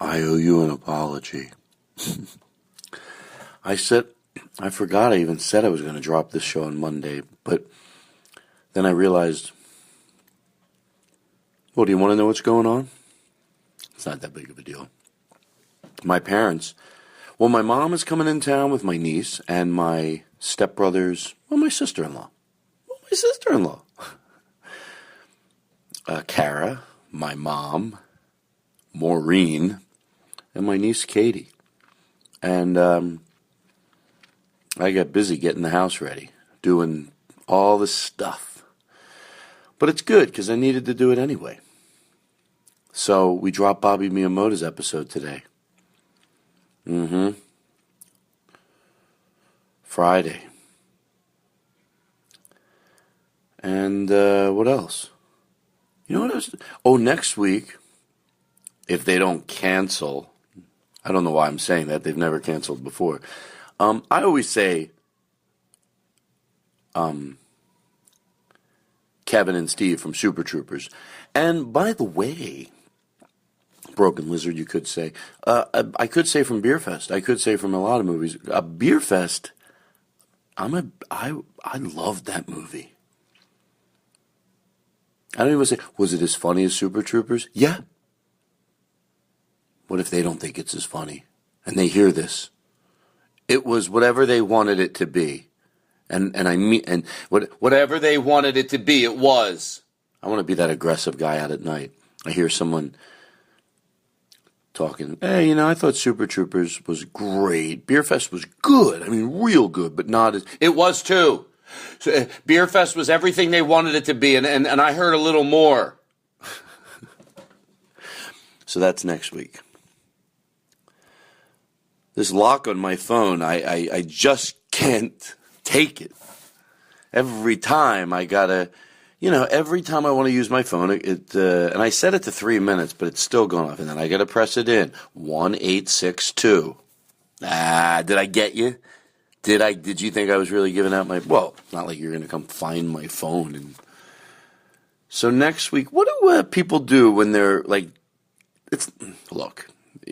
I owe you an apology. I forgot I even said I was going to drop this show on Monday, but then I realized, well, do you want to know what's going on? It's not that big of a deal. My mom is coming in town with my niece and my stepbrothers, my sister-in-law. Kara, my mom, Maureen, and my niece Katie. And I got busy getting the house ready, doing all this stuff. But it's good because I needed to do it anyway. So we dropped Bobby Miyamoto's episode today. Friday. And what else? You know what else? Oh, next week, if they don't cancel, I don't know why I'm saying that. They've never canceled before. I always say Kevin and Steve from Super Troopers. And by the way, Broken Lizard, you could say. I could say from Beer Fest. I could say from a lot of movies. Beer Fest, I loved that movie. I don't even say, was it as funny as Super Troopers? Yeah. What if they don't think it's as funny? And they hear this. It was whatever they wanted it to be. Whatever they wanted it to be, it was. I want to be that aggressive guy out at night. I hear someone talking, hey, I thought Super Troopers was great. Beer Fest was good. I mean, real good, but not as... It was too. So, Beer Fest was everything they wanted it to be, and I heard a little more. So that's next week. This lock on my phone, I just can't take it. Every time I gotta, every time I want to use my phone, and I set it to 3 minutes, but it's still going off, and then I gotta press it in. 1862. Did I get you? Did you think I was really giving out well, not like you're going to come find my phone. And so next week, what do people do when they're like, look,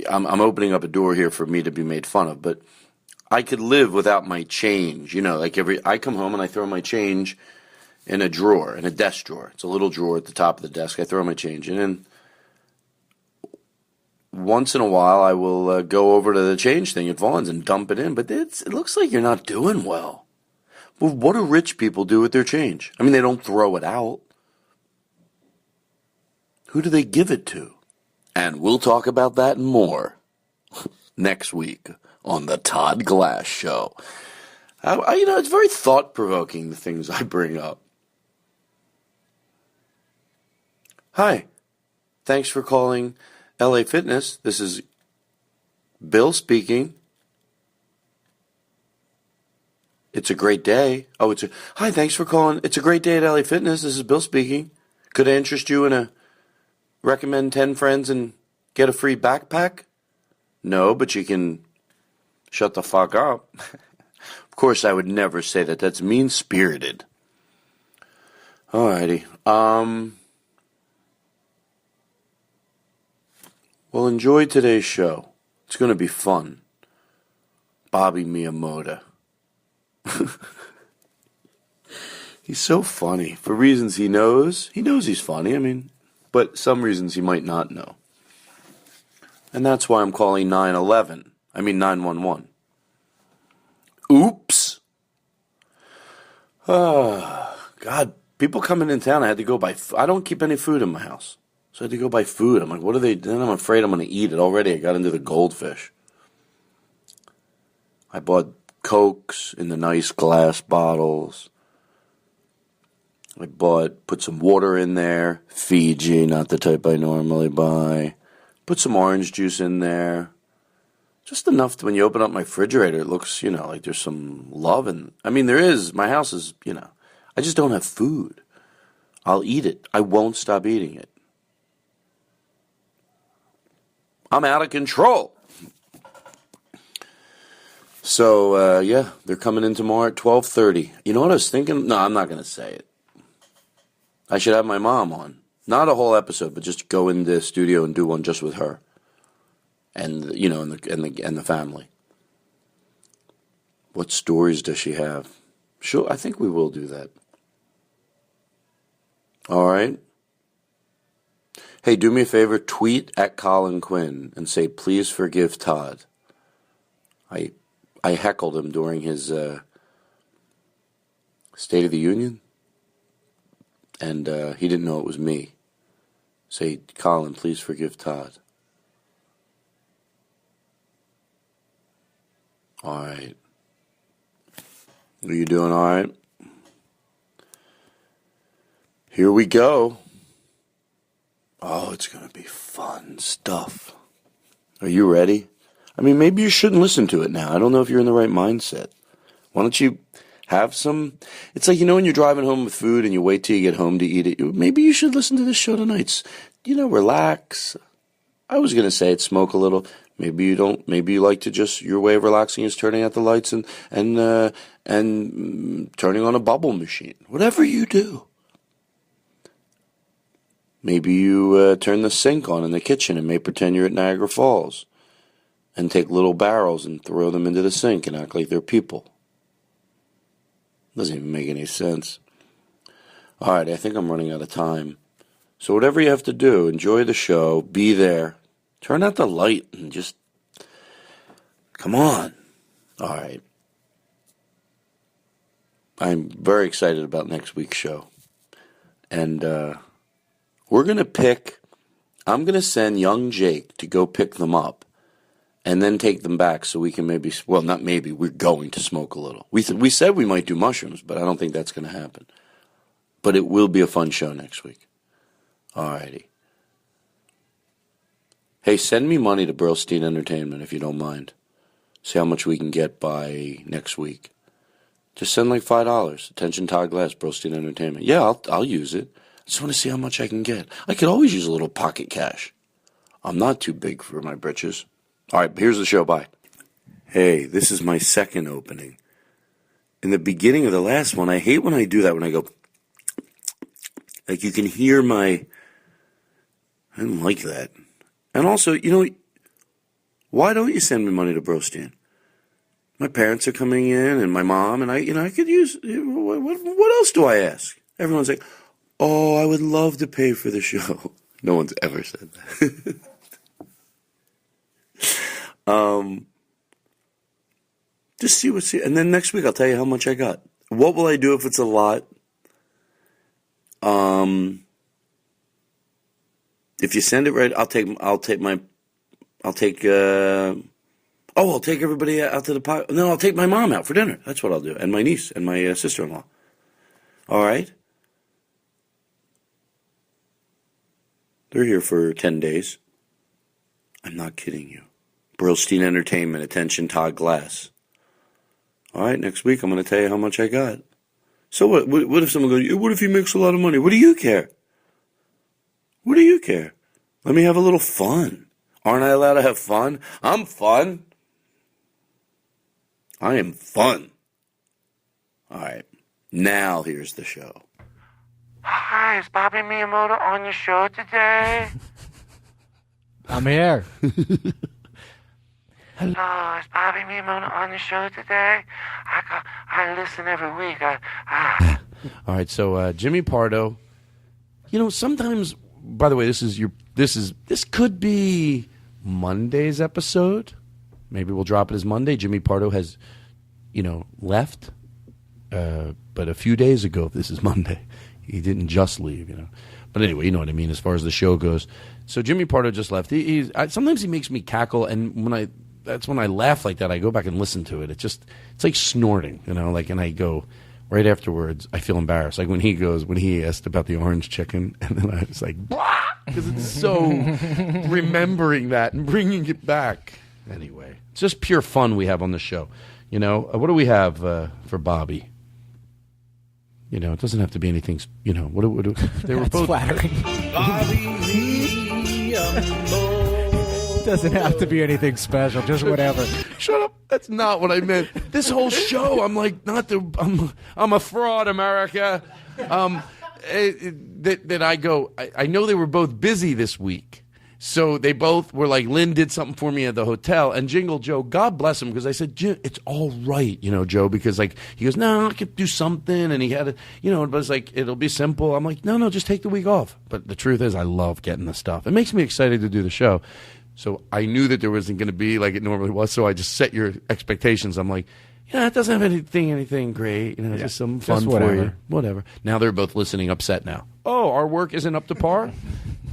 I'm opening up a door here for me to be made fun of, but I could live without my change. I come home and I throw my change in a drawer, in a desk drawer. It's a little drawer at the top of the desk. I throw my change in, and once in a while, I will go over to the change thing at Vaughn's and dump it in. But it looks like you're not doing well. Well, what do rich people do with their change? I mean, they don't throw it out. Who do they give it to? And we'll talk about that and more next week on the Todd Glass Show. It's very thought-provoking, the things I bring up. Hi. Thanks for calling LA Fitness. This is Bill speaking. It's a great day. Hi, thanks for calling. It's a great day at LA Fitness. This is Bill speaking. Could I interest you in a recommend 10 friends and get a free backpack? No, but you can shut the fuck up. Of course, I would never say that. That's mean-spirited. Alrighty. Well, enjoy today's show. It's going to be fun. Bobby Miyamoto. He's so funny. For reasons he knows. He knows he's funny, but some reasons he might not know. And that's why I'm calling 911. Oops. God, people coming in town, I had to go buy... I don't keep any food in my house. So I had to go buy food. I'm like, what are they... Then I'm afraid I'm going to eat it. Already I got into the goldfish. I bought Cokes in the nice glass bottles. Put some water in there. Fiji, not the type I normally buy. Put some orange juice in there. Just enough to, when you open up my refrigerator, it looks, like there's some love. And there is. My house is, I just don't have food. I'll eat it. I won't stop eating it. I'm out of control. So, they're coming in tomorrow at 12:30. You know what I was thinking? No, I'm not going to say it. I should have my mom on. Not a whole episode, but just go in the studio and do one just with her. and the family. What stories does she have? I think we will do that. All right. Hey, do me a favor. Tweet at Colin Quinn and say, please forgive Todd. I heckled him during his State of the Union, and he didn't know it was me. Say, Colin, please forgive Todd. All right. Are you doing all right? Here we go. Oh, it's going to be fun stuff. Are you ready? I mean, maybe you shouldn't listen to it now. I don't know if you're in the right mindset. Why don't you have some... It's like, when you're driving home with food and you wait till you get home to eat it. Maybe you should listen to this show tonight. Relax. I was going to say it, smoke a little. Maybe you don't. Maybe you like to just... Your way of relaxing is turning out the lights and turning on a bubble machine. Whatever you do. Maybe you turn the sink on in the kitchen and may pretend you're at Niagara Falls and take little barrels and throw them into the sink and act like they're people. Doesn't even make any sense. All right, I think I'm running out of time. So whatever you have to do, enjoy the show, be there, turn out the light and just, come on. All right. I'm very excited about next week's show. And, we're going to I'm going to send young Jake to go pick them up and then take them back so we can we're going to smoke a little. We said we might do mushrooms, but I don't think that's going to happen. But it will be a fun show next week. All righty. Hey, send me money to Burlstein Entertainment if you don't mind. See how much we can get by next week. Just send like $5. Attention Todd Glass, Burlstein Entertainment. Yeah, I'll use it. I just want to see how much I can get. I could always use a little pocket cash. I'm not too big for my britches. All right, here's the show. Bye. Hey, this is my second opening. In the beginning of the last one, I hate when I do that, when I go, like you can hear I didn't like that. And also, why don't you send me money to Burlstein? My parents are coming in and my mom, and I could use, what else do I ask? Everyone's like, oh, I would love to pay for the show. No one's ever said that. Just see and then next week I'll tell you how much I got. What will I do if it's a lot? If you send it right, I'll take everybody out to the pot. No, I'll take my mom out for dinner. That's what I'll do. And my niece and my sister-in-law. All right? They're here for 10 days. I'm not kidding you. Burlstein Entertainment, attention Todd Glass. All right, next week I'm going to tell you how much I got. So what? What if someone goes, what if he makes a lot of money? What do you care? What do you care? Let me have a little fun. Aren't I allowed to have fun? I'm fun. I am fun. All right, now here's the show. Hi, is Bobby Miyamoto on your show today? I'm here. Hello, is Bobby Miyamoto on the show today? I listen every week. All right, so Jimmy Pardo. Sometimes, by the way, this could be Monday's episode. Maybe we'll drop it as Monday. Jimmy Pardo has, left. But a few days ago, this is Monday. He didn't just leave, But anyway, you know what I mean as far as the show goes. So Jimmy Pardo just left. Sometimes he makes me cackle, and that's when I laugh like that. I go back and listen to it. It's like snorting, and I go right afterwards. I feel embarrassed, like when he asked about the orange chicken, and then I was like, because it's so remembering that and bringing it back. Anyway, it's just pure fun we have on the show. What do we have for Bobby? It doesn't have to be anything. What do they were both flattering. Doesn't have to be anything special. Just whatever. Shut up. That's not what I meant. This whole show, I'm like, I'm a fraud, America. That I go. I know they were both busy this week, So they both were like, Lynn did something for me at the hotel, and Jingle Joe, God bless him, because I said, it's all right, Joe, because like he goes, no, I could do something, and he had but it's like, it'll be simple. I'm like, no, just take the week off. But the truth is, I love getting the stuff. It makes me excited to do the show. So I knew that there wasn't going to be like it normally was, so I just set your expectations. I'm like, it doesn't have anything great, just some fun for you, whatever. Now they're both listening, upset now. Oh, our work isn't up to par.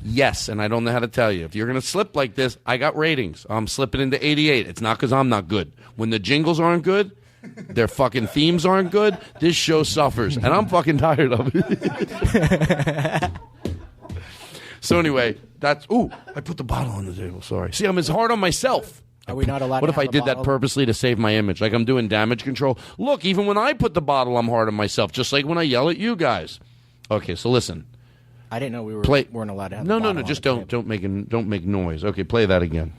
Yes, and I don't know how to tell you. If you're going to slip like this, I got ratings. I'm slipping into 88. It's not because I'm not good. When the jingles aren't good, their fucking themes aren't good, this show suffers, and I'm fucking tired of it. So anyway, I put the bottle on the table. Sorry. See, I'm as hard on myself. Are we not allowed What to if have I a did bottle? that purposely to save my image? Like I'm doing damage control. Look, even when I put the bottle, I'm hard on myself, just like when I yell at you guys. Okay, so listen. I didn't know we weren't allowed to have No, a bottle just on the don't make noise. Okay, play that again.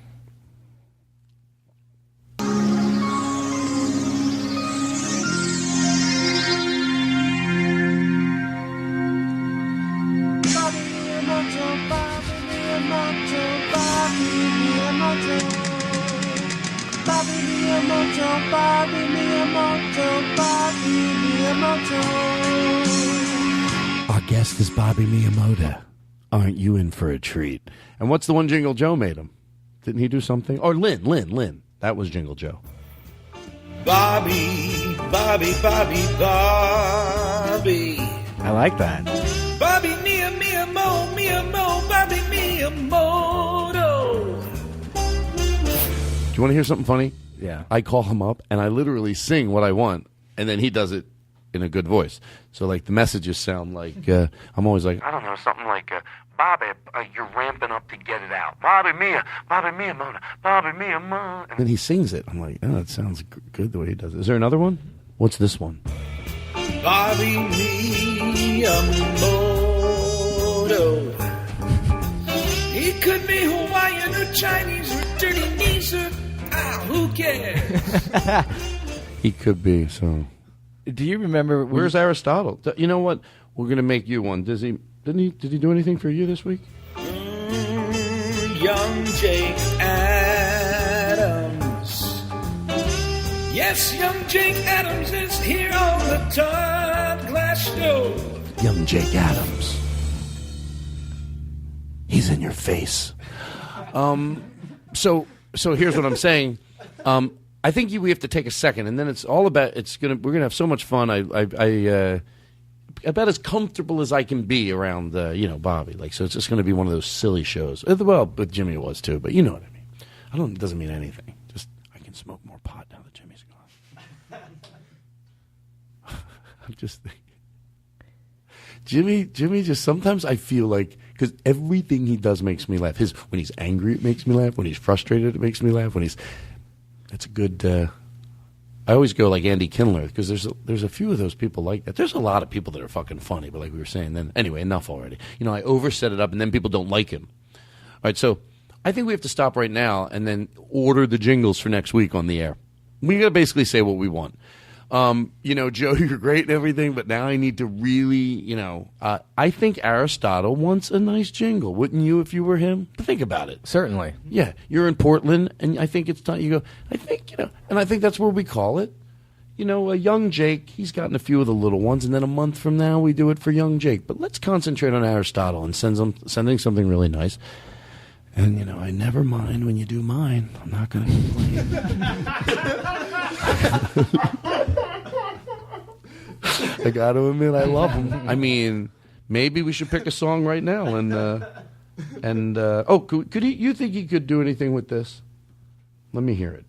Our guest is Bobby Miyamoto. Aren't you in for a treat? And what's the one Jingle Joe made him? Didn't he do something? Or Lynn. That was Jingle Joe. Bobby. I like that. Bobby Miyamo, Bobby Miyamoto. Do you want to hear something funny? Yeah. I call him up, and I literally sing what I want, and then he does it in a good voice. So, like, the messages sound like, I'm always like, I don't know, something like, Bobby, you're ramping up to get it out. Bobby Miyamoto, Bobby Miyamoto. and then he sings it. I'm like, that sounds good the way he does it. Is there another one? What's this one? Bobby Miyamoto. He could be Hawaiian or Chinese or dirty knees or who cares? He could be, so. Do you remember? Where's Aristotle? You know what? We're going to make you one. Did he do anything for you this week? Young Jake Adams. Yes, young Jake Adams is here on the Todd Glass Show. Young Jake Adams. He's in your face. So here's what I'm saying. I think we have to take a second, and then it's all about. We're gonna have so much fun. I about as comfortable as I can be around Bobby. Like, so it's just gonna be one of those silly shows. Well, but Jimmy it was too. But you know what I mean. It doesn't mean anything. Just I can smoke more pot now that Jimmy's gone. I'm just thinking. Jimmy just sometimes I feel like, because everything he does makes me laugh. When he's angry, it makes me laugh. When he's frustrated, it makes me laugh. It's a good. I always go like Andy Kindler, because there's a few of those people like that. There's a lot of people that are fucking funny, but like we were saying, then anyway, enough already. I overset it up, and then people don't like him. All right, so I think we have to stop right now and then order the jingles for next week on the air. We got to basically say what we want. Joe, you're great and everything, but now I need to really, I think Aristotle wants a nice jingle. Wouldn't you if you were him? Think about it. Certainly. Yeah, you're in Portland, and I think it's time you go, and I think that's where we call it. A young Jake, he's gotten a few of the little ones, and then a month from now we do it for young Jake. But let's concentrate on Aristotle and sending something really nice. And, I never mind when you do mine. I'm not going to complain. I got to admit, I love him. I mean, maybe we should pick a song right now. Could you think he could do anything with this? Let me hear it.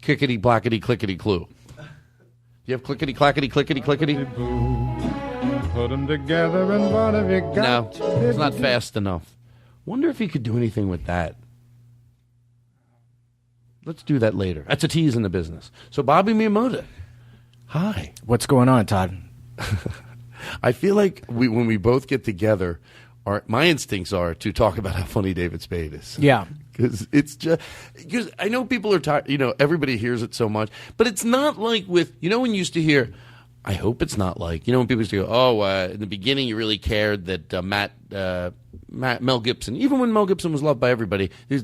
Kickity, blackety, clickety, clue. You have clickety, clackety, clickety, clickety? Put them together and what have you got? No, it's not fast enough. Wonder if he could do anything with that. Let's do that later. That's a tease in the business. So Bobby Miyamoto. Hi. What's going on, Todd? I feel like when we both get together, my instincts are to talk about how funny David Spade is. Yeah. Because I know people are tired, everybody hears it so much, but it's not like when you used to hear, I hope it's not like, when people used to go, in the beginning you really cared that Mel Gibson, even when Mel Gibson was loved by everybody, he's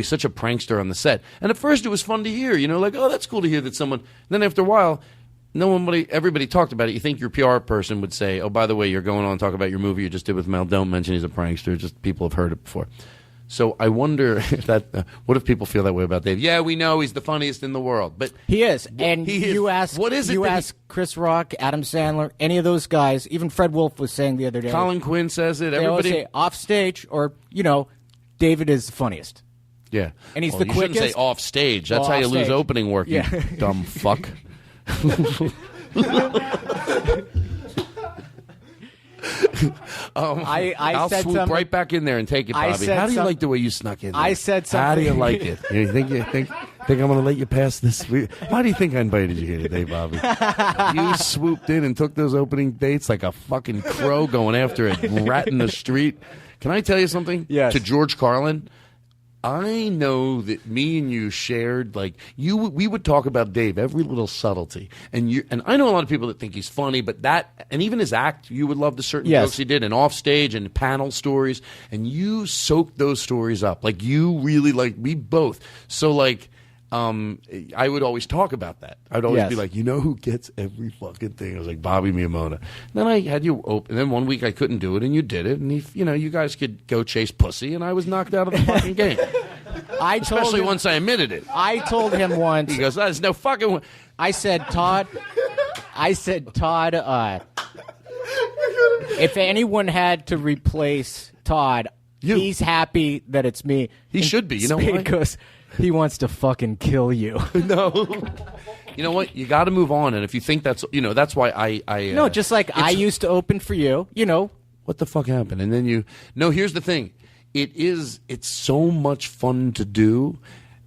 such a prankster on the set. And at first it was fun to hear, that's cool to hear that someone. And then after a while, everybody talked about it. You think your PR person would say, oh, by the way, you're going on to talk about your movie you just did with Mel. Don't mention he's a prankster. Just people have heard it before. So I wonder if what if people feel that way about Dave? Yeah, we know he's the funniest in the world, but he is. And you ask, what is it? You ask Chris Rock, Adam Sandler, any of those guys. Even Fred Wolf was saying the other day. Colin Quinn says it. They always say off stage, or David is the funniest. Yeah, and he's the you quickest. You shouldn't say off stage. That's how you lose opening work. You dumb fuck. I'll said swoop right back in there and take it, Bobby. How do you like the way you snuck in there? I said something. How do you like it? You think I'm going to let you pass this? Why do you think I invited you here today, Bobby? You swooped in and took those opening dates like a fucking crow going after a rat in the street. Can I tell you something? Yes. To George Carlin, I know that me and you shared, we would talk about Dave, every little subtlety. And I know a lot of people that think he's funny, but and even his act, you would love the certain jokes he did, and off stage and panel stories, and you soaked those stories up. You really, we both. So, I would always talk about that. I'd always be like, who gets every fucking thing? I was like, Bobby Miyamoto. Then I had you open. And then one week I couldn't do it, and you did it. And you guys could go chase pussy, and I was knocked out of the fucking game. Especially once I admitted it. I told him once. He goes, there's no fucking. I said, Todd. If anyone had to replace Todd, he's happy that it's me. He should be. You know why? Because he wants to fucking kill you. No. You know what? You got to move on. And if you think that's, that's why I no, just like I used to open for you, What the fuck happened? And then no, here's the thing. It's so much fun to do.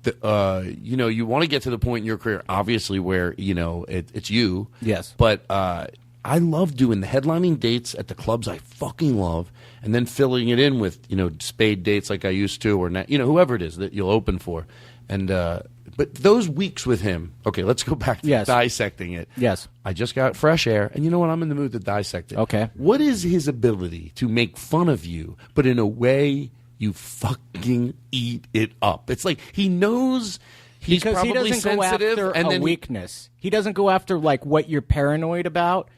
You want to get to the point in your career, obviously, where, it's you. Yes. But I love doing the headlining dates at the clubs I fucking love, and then filling it in with, spade dates like I used to, or, whoever it is that you'll open for. And, but those weeks with him, okay, let's go back to dissecting it. Yes. I just got fresh air, and you know what? I'm in the mood to dissect it. Okay. What is his ability to make fun of you, but in a way you fucking eat it up? It's like he knows he's because probably he doesn't sensitive, go after and then weakness. He doesn't go after what you're paranoid about.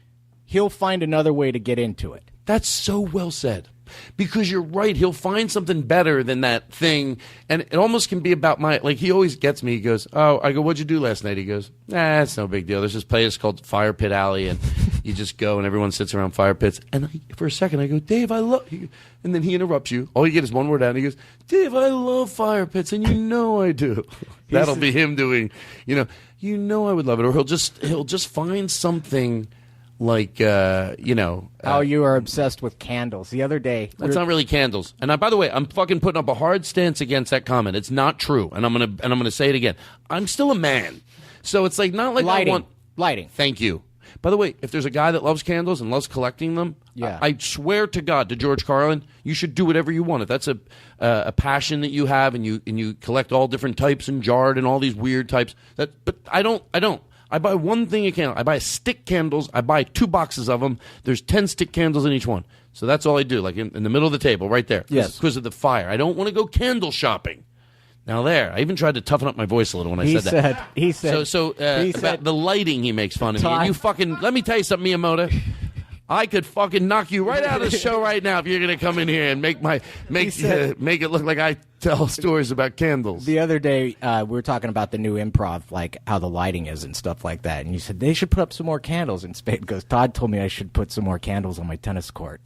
He'll find another way to get into it. That's so well said. Because you're right, he'll find something better than that thing, and it almost can be about he always gets me. He goes, I go, what'd you do last night? He goes, it's no big deal. There's this place called Fire Pit Alley, and you just go, and everyone sits around fire pits. And for a second, I go, Dave, I love you. And then he interrupts you. All you get is one word out, and he goes, Dave, I love fire pits, and I do. That'll be him doing, I would love it. Or he'll just find something. How you are obsessed with candles. The other day, that's not really candles. And by the way, I'm fucking putting up a hard stance against that comment. It's not true, and I'm gonna say it again. I'm still a man, so it's not like lighting. Thank you. By the way, if there's a guy that loves candles and loves collecting them, I swear to God, to George Carlin, you should do whatever you want. If that's a passion that you have, and you collect all different types and jarred and all these weird types, but I don't. I buy one thing of candle. I buy stick candles. I buy 2 boxes of them. There's 10 stick candles in each one. So that's all I do, in the middle of the table, right there. Yes. Because of the fire. I don't want to go candle shopping. Now I even tried to toughen up my voice a little when I said that. He said. About the lighting, he makes fun of me. And you fucking, let me tell you something, Miyamoto. I could fucking knock you right out of the show right now if you're going to come in here and make it look like I tell stories about candles. The other day, we were talking about the new improv, how the lighting is and stuff like that. And you said, they should put up some more candles. And Spade goes, Todd told me I should put some more candles on my tennis court.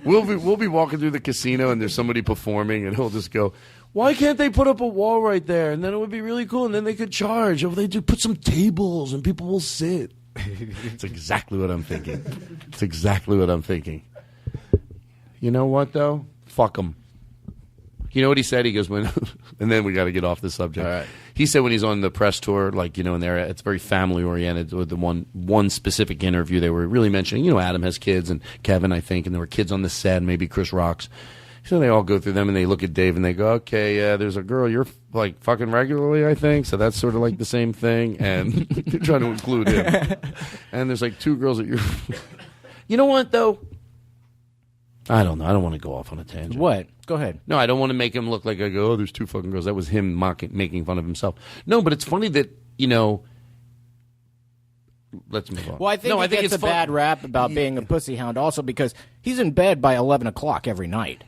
We'll be walking through the casino and there's somebody performing and he'll just go, why can't they put up a wall right there? And then it would be really cool. And then they could charge. Or they do put some tables and people will sit. It's exactly what I'm thinking. You know what, though? Fuck them. You know what he said? He goes, and then we got to get off the subject. All right. He said when he's on the press tour, in there, it's very family-oriented. With the one specific interview, they were really mentioning, Adam has kids, and Kevin, I think, and there were kids on the set, maybe Chris Rock's. So they all go through them, and they look at Dave, and they go, okay, there's a girl you're like fucking regularly, I think, so that's sort of like the same thing, and they're trying to include him. And there's like 2 girls that you're... You know what, though? I don't know. I don't want to go off on a tangent. What? Go ahead. No, I don't want to make him look like I go, oh, there's 2 fucking girls. That was him making fun of himself. No, but it's funny that, you know... Let's move on. Well, I think he gets a bad rap about being a pussy hound also because he's in bed by 11 o'clock every night.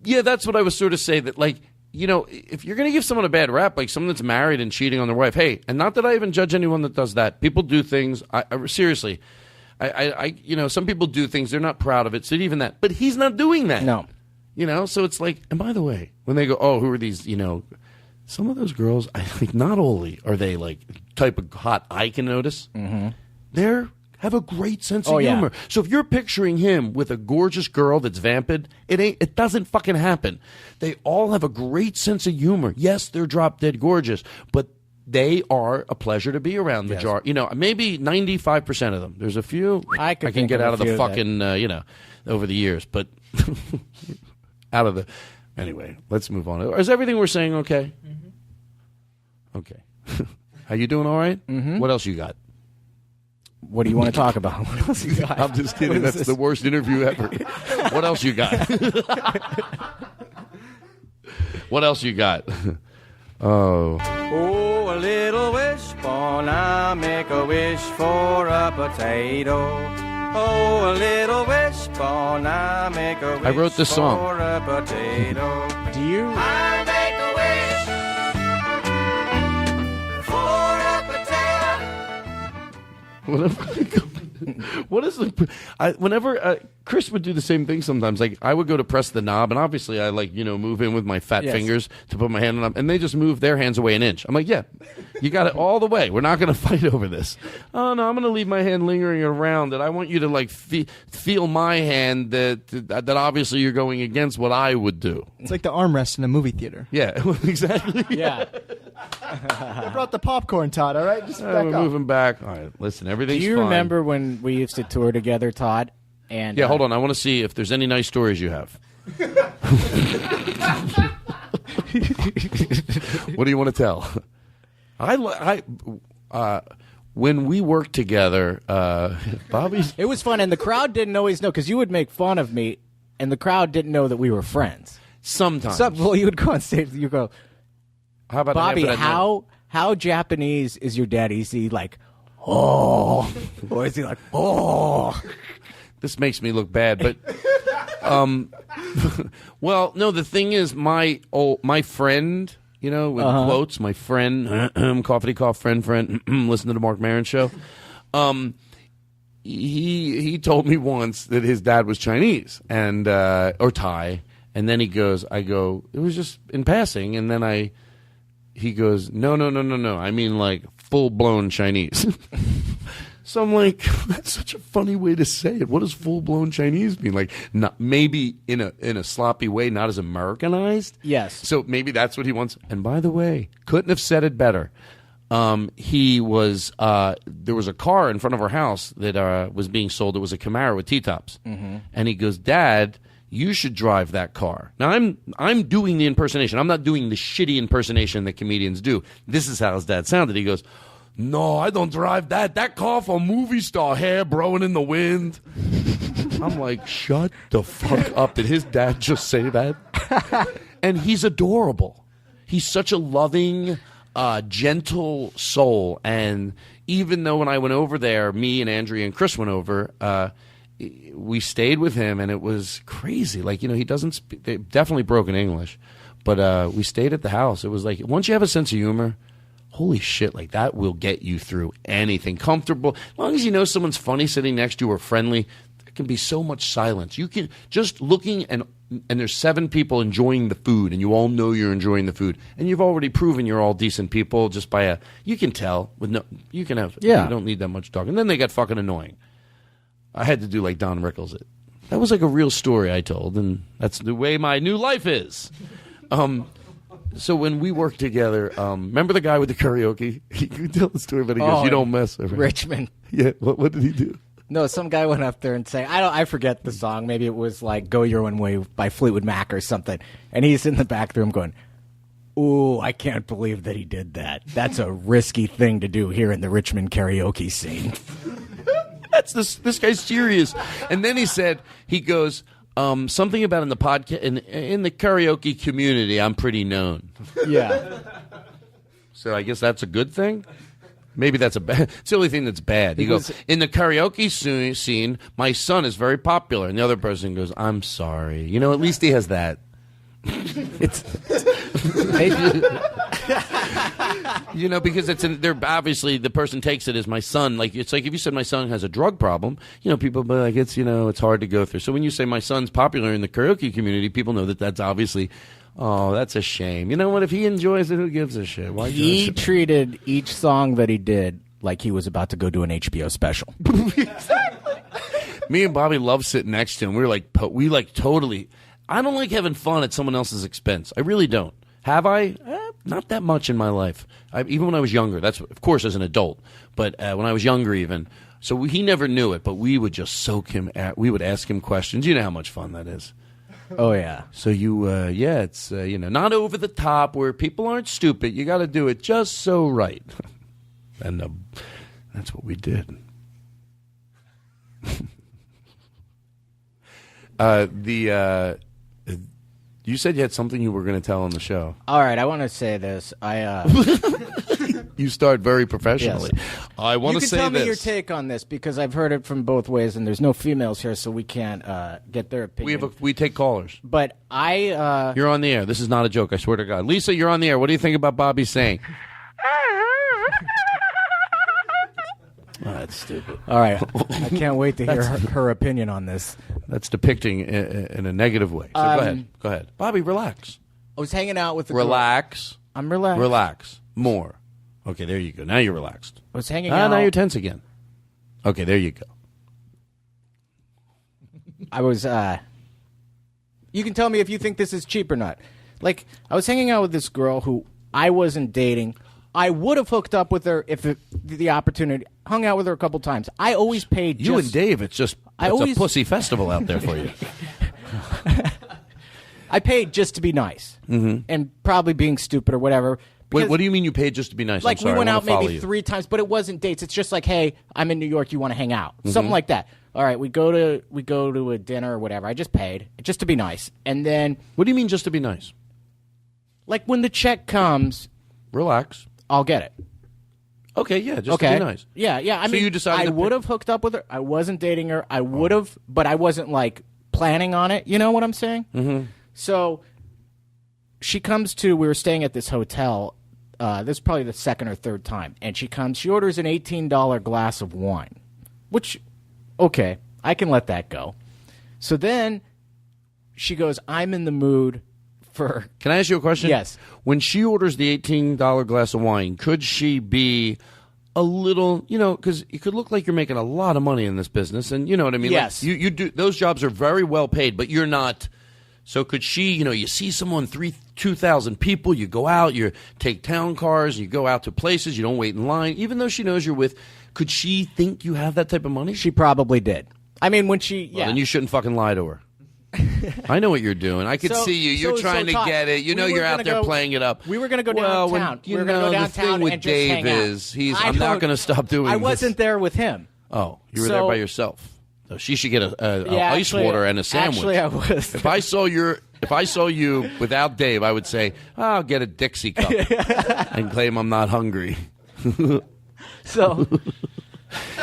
Yeah, that's what I was sort of saying. That, like, you know, if you're going to give someone a bad rap, like someone that's married and cheating on their wife, hey, and not that I even judge anyone that does that. People do things. Seriously, you know, some people do things. They're not proud of it. So even that. But he's not doing that. No. You know, so it's like, and by the way, when they go, oh, who are these, you know, some of those girls, I think not only are they like type of hot I can notice, they have a great sense of humor. So if you're picturing him with a gorgeous girl that's vamped, it doesn't fucking happen. They all have a great sense of humor. Yes, they're drop dead gorgeous, but they are a pleasure to be around. The jar, you know, maybe 95% of them. There's a few I can get out of the fucking, you know, over the years, but out of the. Anyway, let's move on. Is everything we're saying okay? Okay. How you doing? All right. What else you got? What do you want to talk about? What else you got? I'm just kidding. That's the worst interview ever. What else you got? What else you got? Oh, a little wishbone, I make a wish for a potato. Oh, a little wishbone, I make a wish I wrote this song. for a potato. Do you? I make a wish for a potato. What is the? Whenever Chris would do the same thing sometimes. Like I would go to press the knob, and obviously I like move in with my fat fingers to put my hand on, and they just move their hands away an inch. I'm like, yeah, you got it all the way. We're not going to fight over this. Oh no, I'm going to leave my hand lingering around. That I want you to like feel my hand. That obviously you're going against what I would do. It's like the armrest in a movie theater. Yeah, exactly. Yeah. I brought the popcorn, Todd. All right, just back we're up. moving back. All right, listen, everything's Do you fine. remember when we used to tour together, Todd? And Yeah, hold on. I want to see if there's any nice stories you have. What do you want to tell? When we worked together, Bobby's. It was fun, and the crowd didn't always know because you would make fun of me, and the crowd didn't know that we were friends. Sometimes. Well, you would go on stage, you go, How about Bobby, I how Japanese is your daddy? Is he like, oh, or is he like, oh? This makes me look bad, but well, no. The thing is, my friend, with quotes, my friend, cough friend, listen to the Mark Maron show. He told me once that his dad was Chinese and or Thai, and then he goes, I go, it was just in passing, and then he goes, no, I mean like full blown Chinese. So I'm like, that's such a funny way to say it. What does full-blown Chinese mean? Like, not maybe in a sloppy way, not as Americanized? Yes. So maybe that's what he wants. And by the way, couldn't have said it better. There was a car in front of our house that was being sold. It was a Camaro with T-tops. Mm-hmm. And he goes, Dad, you should drive that car. Now, I'm doing the impersonation. I'm not doing the shitty impersonation that comedians do. This is how his dad sounded. He goes, no, I don't drive that. That car for a movie star, hair blowing in the wind. I'm like, shut the fuck up. Did his dad just say that? And he's adorable. He's such a loving, gentle soul. And even though when I went over there, me and Andrea and Chris went over, we stayed with him, and it was crazy. Like, he doesn't speak, definitely broken English. But we stayed at the house. It was like, once you have a sense of humor, holy shit, like that will get you through anything. Comfortable. As long as you know someone's funny sitting next to you or friendly, there can be so much silence. You can just looking and there's 7 people enjoying the food, and you all know you're enjoying the food. And you've already proven you're all decent people just by you can tell you don't need that much talk. And then they got fucking annoying. I had to do like Don Rickles it. That was like a real story I told, and that's the way my new life is. So when we worked together, remember the guy with the karaoke? He could tell the story, but he goes, "You don't mess." Around. Richmond. Yeah. What did he do? No, some guy went up there and sang. I forget the song. Maybe it was like "Go Your Own Way" by Fleetwood Mac or something. And he's in the back room going, "Ooh, I can't believe that he did that. That's a risky thing to do here in the Richmond karaoke scene." That's this guy's serious. And then he goes, something about in the podcast in the karaoke community, I'm pretty known. Yeah. So I guess that's a good thing. Maybe that's it's the only thing that's bad. You go, in the karaoke scene, my son is very popular. And the other person goes, I'm sorry. You know, at least he has that. You know, because they're obviously the person takes it as my son. Like, it's like if you said my son has a drug problem, you know, people be like, it's hard to go through. So when you say my son's popular in the karaoke community, people know that that's obviously, oh, that's a shame. You know what? If he enjoys it, who gives a shit? Why he treated each song that he did like he was about to go do an HBO special. Exactly. Me and Bobby love sitting next to him. We like totally. I don't like having fun at someone else's expense. I really don't. Have I? Not that much in my life. Even when I was younger. That's, of course, as an adult. But when I was younger even. So he never knew it, but we would just soak him. We would ask him questions. You know how much fun that is. Oh, yeah. So it's, not over the top where people aren't stupid. You got to do it just so right. And that's what we did. You said you had something you were going to tell on the show. All right, I want to say this. You start very professionally. Yes. I want to say this. You can tell me your take on this because I've heard it from both ways, and there's no females here, so we can't get their opinion. We take callers. But You're on the air. This is not a joke, I swear to God. Lisa, you're on the air. What do you think about Bobby saying? Oh, that's stupid. All right. I can't wait to hear her opinion on this. That's depicting in a negative way. So go ahead. Bobby, relax. I was hanging out with the Relax. girl. I'm relaxed. Relax. More. Okay, there you go. Now you're relaxed. I was hanging out. Now you're tense again. Okay, there you go. I was, you can tell me if you think this is cheap or not. Like, I was hanging out with this girl who I wasn't dating. I would have hooked up with her if the opportunity, hung out with her a couple times. I always paid You and Dave, it's a pussy festival out there for you. I paid just to be nice. Mm-hmm. And probably being stupid or whatever. Wait, what do you mean you paid just to be nice? Like, I'm sorry, we went I out wanna maybe 3 times, but it wasn't dates. It's just like, hey, I'm in New York, you want to hang out. Mm-hmm. Something like that. All right, we go to a dinner or whatever. I just paid just to be nice. And then what do you mean just to be nice? Like, when the check comes, relax. I'll get it. Okay, yeah, just to be nice. Yeah. I mean, you decided I would have hooked up with her. I wasn't dating her. I would have, but I wasn't, like, planning on it. You know what I'm saying? Mm-hmm. So she comes we were staying at this hotel. This is probably the second or third time. And she orders an $18 glass of wine, which, okay, I can let that go. So then she goes, I'm in the mood for... Can I ask you a question? Yes. When she orders the $18 glass of wine, could she be a little, because it could look like you're making a lot of money in this business, and you know what I mean? Yes. Like you do, those jobs are very well paid, but you're not... So could she, you see someone, 2,000 people, you go out, you take town cars, you go out to places, you don't wait in line, even though she knows you're with, could she think you have that type of money? She probably did. I mean, when she, Well, then you shouldn't fucking lie to her. I know what you're doing. I could see you. You're trying to Todd, get it. You're out there playing it up. We were going to go downtown. We were going to go downtown the thing with and Dave just hang out. I'm not going to stop doing this. I wasn't there with him. Oh, you were there by yourself. So she should get ice water and a sandwich. Actually, I was. If I saw you without Dave, I would say, I'll get a Dixie cup and claim I'm not hungry. So,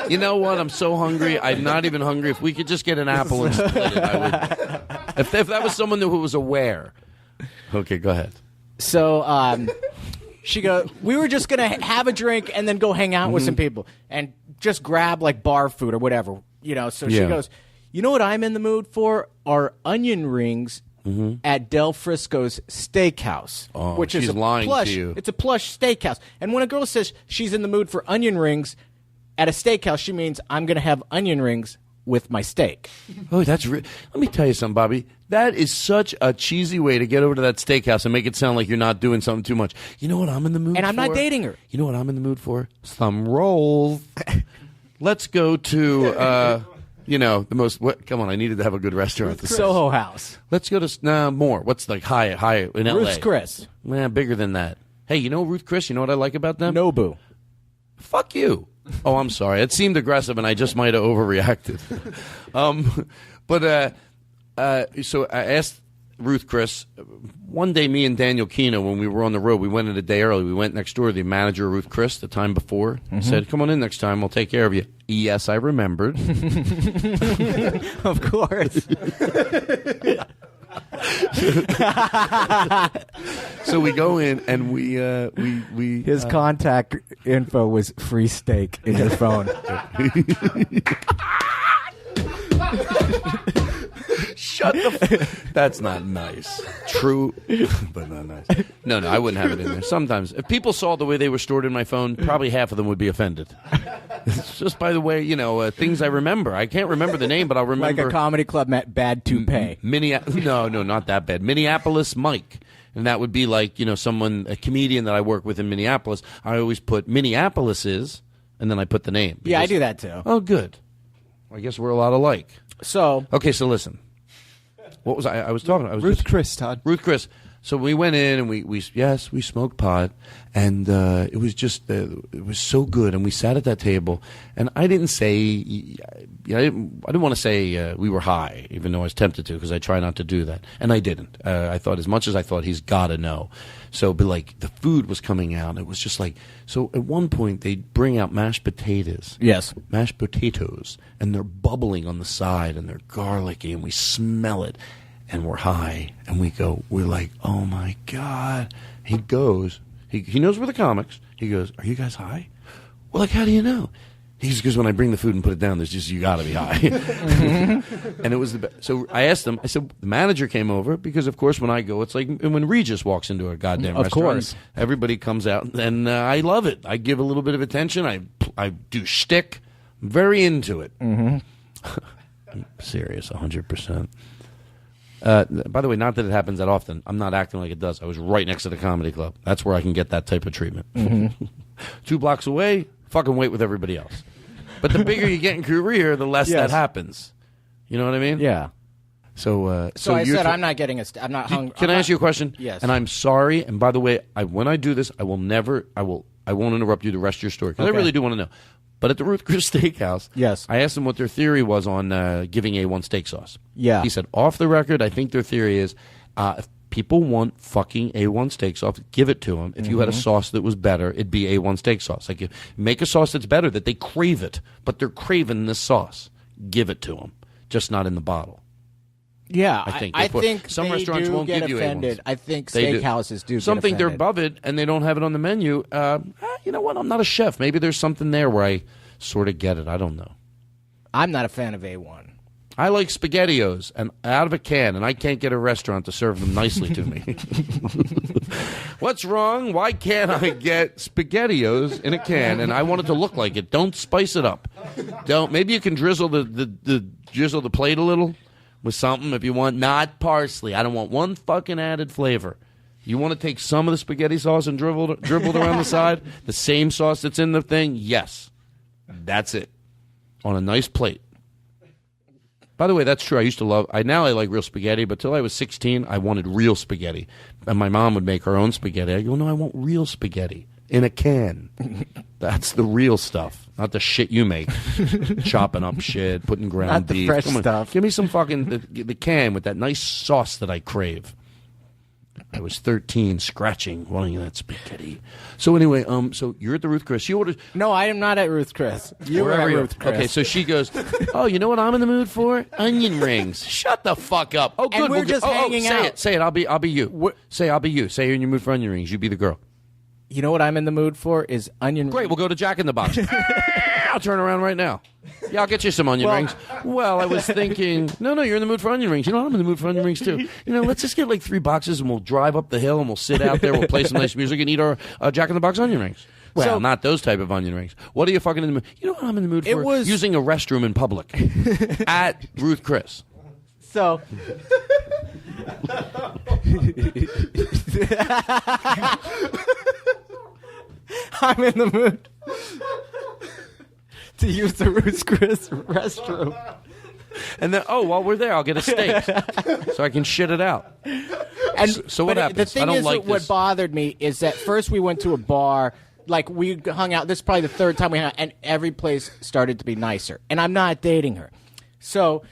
you know what? I'm so hungry. I'm not even hungry. If we could just get an apple and split it, I would. If that was someone who was aware. Okay, go ahead. So, she goes, we were just going to have a drink and then go hang out with some people and just grab like bar food or whatever, So she goes, you know what I'm in the mood for? Are onion rings at Del Frisco's Steakhouse, which is lying plush. To you. It's a plush steakhouse. And when a girl says she's in the mood for onion rings at a steakhouse, she means I'm going to have onion rings with my steak. Oh, let me tell you something, Bobby. That is such a cheesy way to get over to that steakhouse and make it sound like you're not doing something too much. You know what I'm in the mood for? And I'm not dating her. You know what I'm in the mood for? Some rolls. let's go to, the most. Come on, I needed to have a good restaurant. Soho House. Let's go to more. What's like high in L.A.? Ruth's Chris. Man, bigger than that. Hey, you know Ruth Chris? You know what I like about them? Nobu. Fuck you. Oh, I'm sorry. It seemed aggressive, and I just might have overreacted. So I asked Ruth Chris. One day, me and Daniel Kino, when we were on the road, we went in a day early. We went next door to the manager, Ruth Chris, the time before. Said, come on in next time. We'll take care of you. Yes, I remembered. Of course. So we go in and we His contact info was free steak in your phone. Shut the That's not nice. True, but not nice. No, I wouldn't have it in there. Sometimes, if people saw the way they were stored in my phone, probably half of them would be offended. It's just by the way, things I remember. I can't remember the name, but I'll remember. Like a comedy club met Bad Toupee. No, not that bad. Minneapolis Mike. And that would be like, a comedian that I work with in Minneapolis. I always put Minneapolis is, and then I put the name. Yeah, I do that too. Oh, good. I guess we're a lot alike. Okay, so listen. What was I was talking about? Ruth Chris, Todd. Ruth Chris. So we went in and we smoked pot, and it was just it was so good. And we sat at that table, and I didn't say I didn't want to say we were high, even though I was tempted to, because I try not to do that, and I didn't. I thought as much as I thought he's got to know. So, but like the food was coming out, and it was just like so. At one point, they bring out mashed potatoes. Yes, mashed potatoes, and they're bubbling on the side, and they're garlicky, and we smell it. And we're high, and we're like, oh my God. He goes, he knows we're the comics. He goes, are you guys high? Well, like, how do you know? He goes, when I bring the food and put it down, there's just, you gotta be high. And it was the best. So I asked him, I said, the manager came over, because of course when I go, it's like when Regis walks into a goddamn restaurant. Of course. Everybody comes out, and I love it. I give a little bit of attention. I do shtick. I'm very into it. I'm serious, 100%. By the way, not that it happens that often. I'm not acting like it does. I was right next to the comedy club. That's where I can get that type of treatment. 2 blocks away, fucking wait with everybody else. But the bigger you get in career, the less that happens. You know what I mean? Yeah. So I said I'm not getting I'm not hungry. Can I ask you a question? Yes. And I'm sorry. And by the way, when I do this, I won't interrupt you the rest of your story, because I really do want to know. But at the Ruth Chris Steakhouse, yes, I asked them what their theory was on giving A1 steak sauce. Yeah. He said, off the record, I think their theory is if people want fucking A1 steak sauce, give it to them. If you had a sauce that was better, it'd be A1 steak sauce. Like, make a sauce that's better, that they crave it, but they're craving this sauce. Give it to them, just not in the bottle. Yeah, I think some restaurants won't give you offended. I think steakhouses do. Some think they're offended. above it, and they don't have it on the menu. You know what? I'm not a chef. Maybe there's something there where I sort of get it. I don't know. I'm not a fan of A1. I like SpaghettiOs and out of a can, and I can't get a restaurant to serve them nicely to me. What's wrong? Why can't I get SpaghettiOs in a can? And I want it to look like it. Don't spice it up. Don't. Maybe you can drizzle the plate a little with something if you want. Not parsley. I don't want one fucking added flavor. You want to take some of the spaghetti sauce and dribbled around the side? The same sauce that's in the thing? Yes. That's it. On a nice plate. By the way, that's true. I used to love. Now I like real spaghetti, but till I was 16, I wanted real spaghetti, and my mom would make her own spaghetti. I go, no, I want real spaghetti in a can. That's the real stuff, not the shit you make. Chopping up shit, putting ground not the beef. fresh Come on, stuff. give me some fucking the can with that nice sauce that I crave. I was 13, scratching, wanting that spaghetti. So anyway, so you're at the Ruth Chris. She orders. No, I am not at Ruth Chris. You were at Ruth Chris. Okay, so she goes, oh, you know what I'm in the mood for? Onion rings. Shut the fuck up. Oh, good. And we're just hanging out. Say it. I'll be you. Say I'll be you. Say you're in your mood for onion rings. You be the girl. You know what I'm in the mood for is onion rings. Great, we'll go to Jack in the Box. I'll turn around right now. Yeah, I'll get you some onion rings. Well, I was thinking, no, you're in the mood for onion rings. You know, I'm in the mood for onion rings, too. Let's just get like 3 boxes, and we'll drive up the hill, and we'll sit out there, we'll play some nice music, and eat our Jack in the Box onion rings. Well, not those type of onion rings. What are you fucking in the mood? You know what I'm in the mood for? Using a restroom in public. At Ruth Chris. So... I'm in the mood. to use the Ruth's Chris restroom. And then, while we're there, I'll get a steak so I can shit it out. And so what happens? The thing I don't is, like what this. bothered me is that first we went to a bar, like we hung out. This is probably the third time we hung out, and every place started to be nicer. And I'm not dating her, so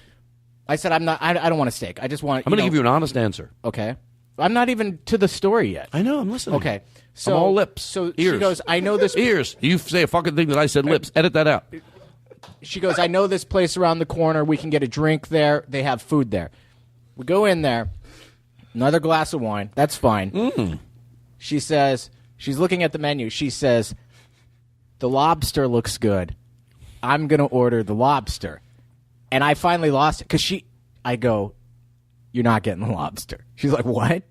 I said I'm not. I don't want a steak. I just want. I'm going to give you an honest answer. Okay. I'm not even to the story yet. I know. I'm listening. Okay. So I'm all lips. So ears. she goes, I know this. Ears. You say a fucking thing that I said lips. Edit that out. She goes, I know this place around the corner. We can get a drink there. They have food there. We go in there. Another glass of wine. That's fine. She says, she's looking at the menu. She says, the lobster looks good. I'm going to order the lobster. And I finally lost it because I go, you're not getting the lobster. She's like, what?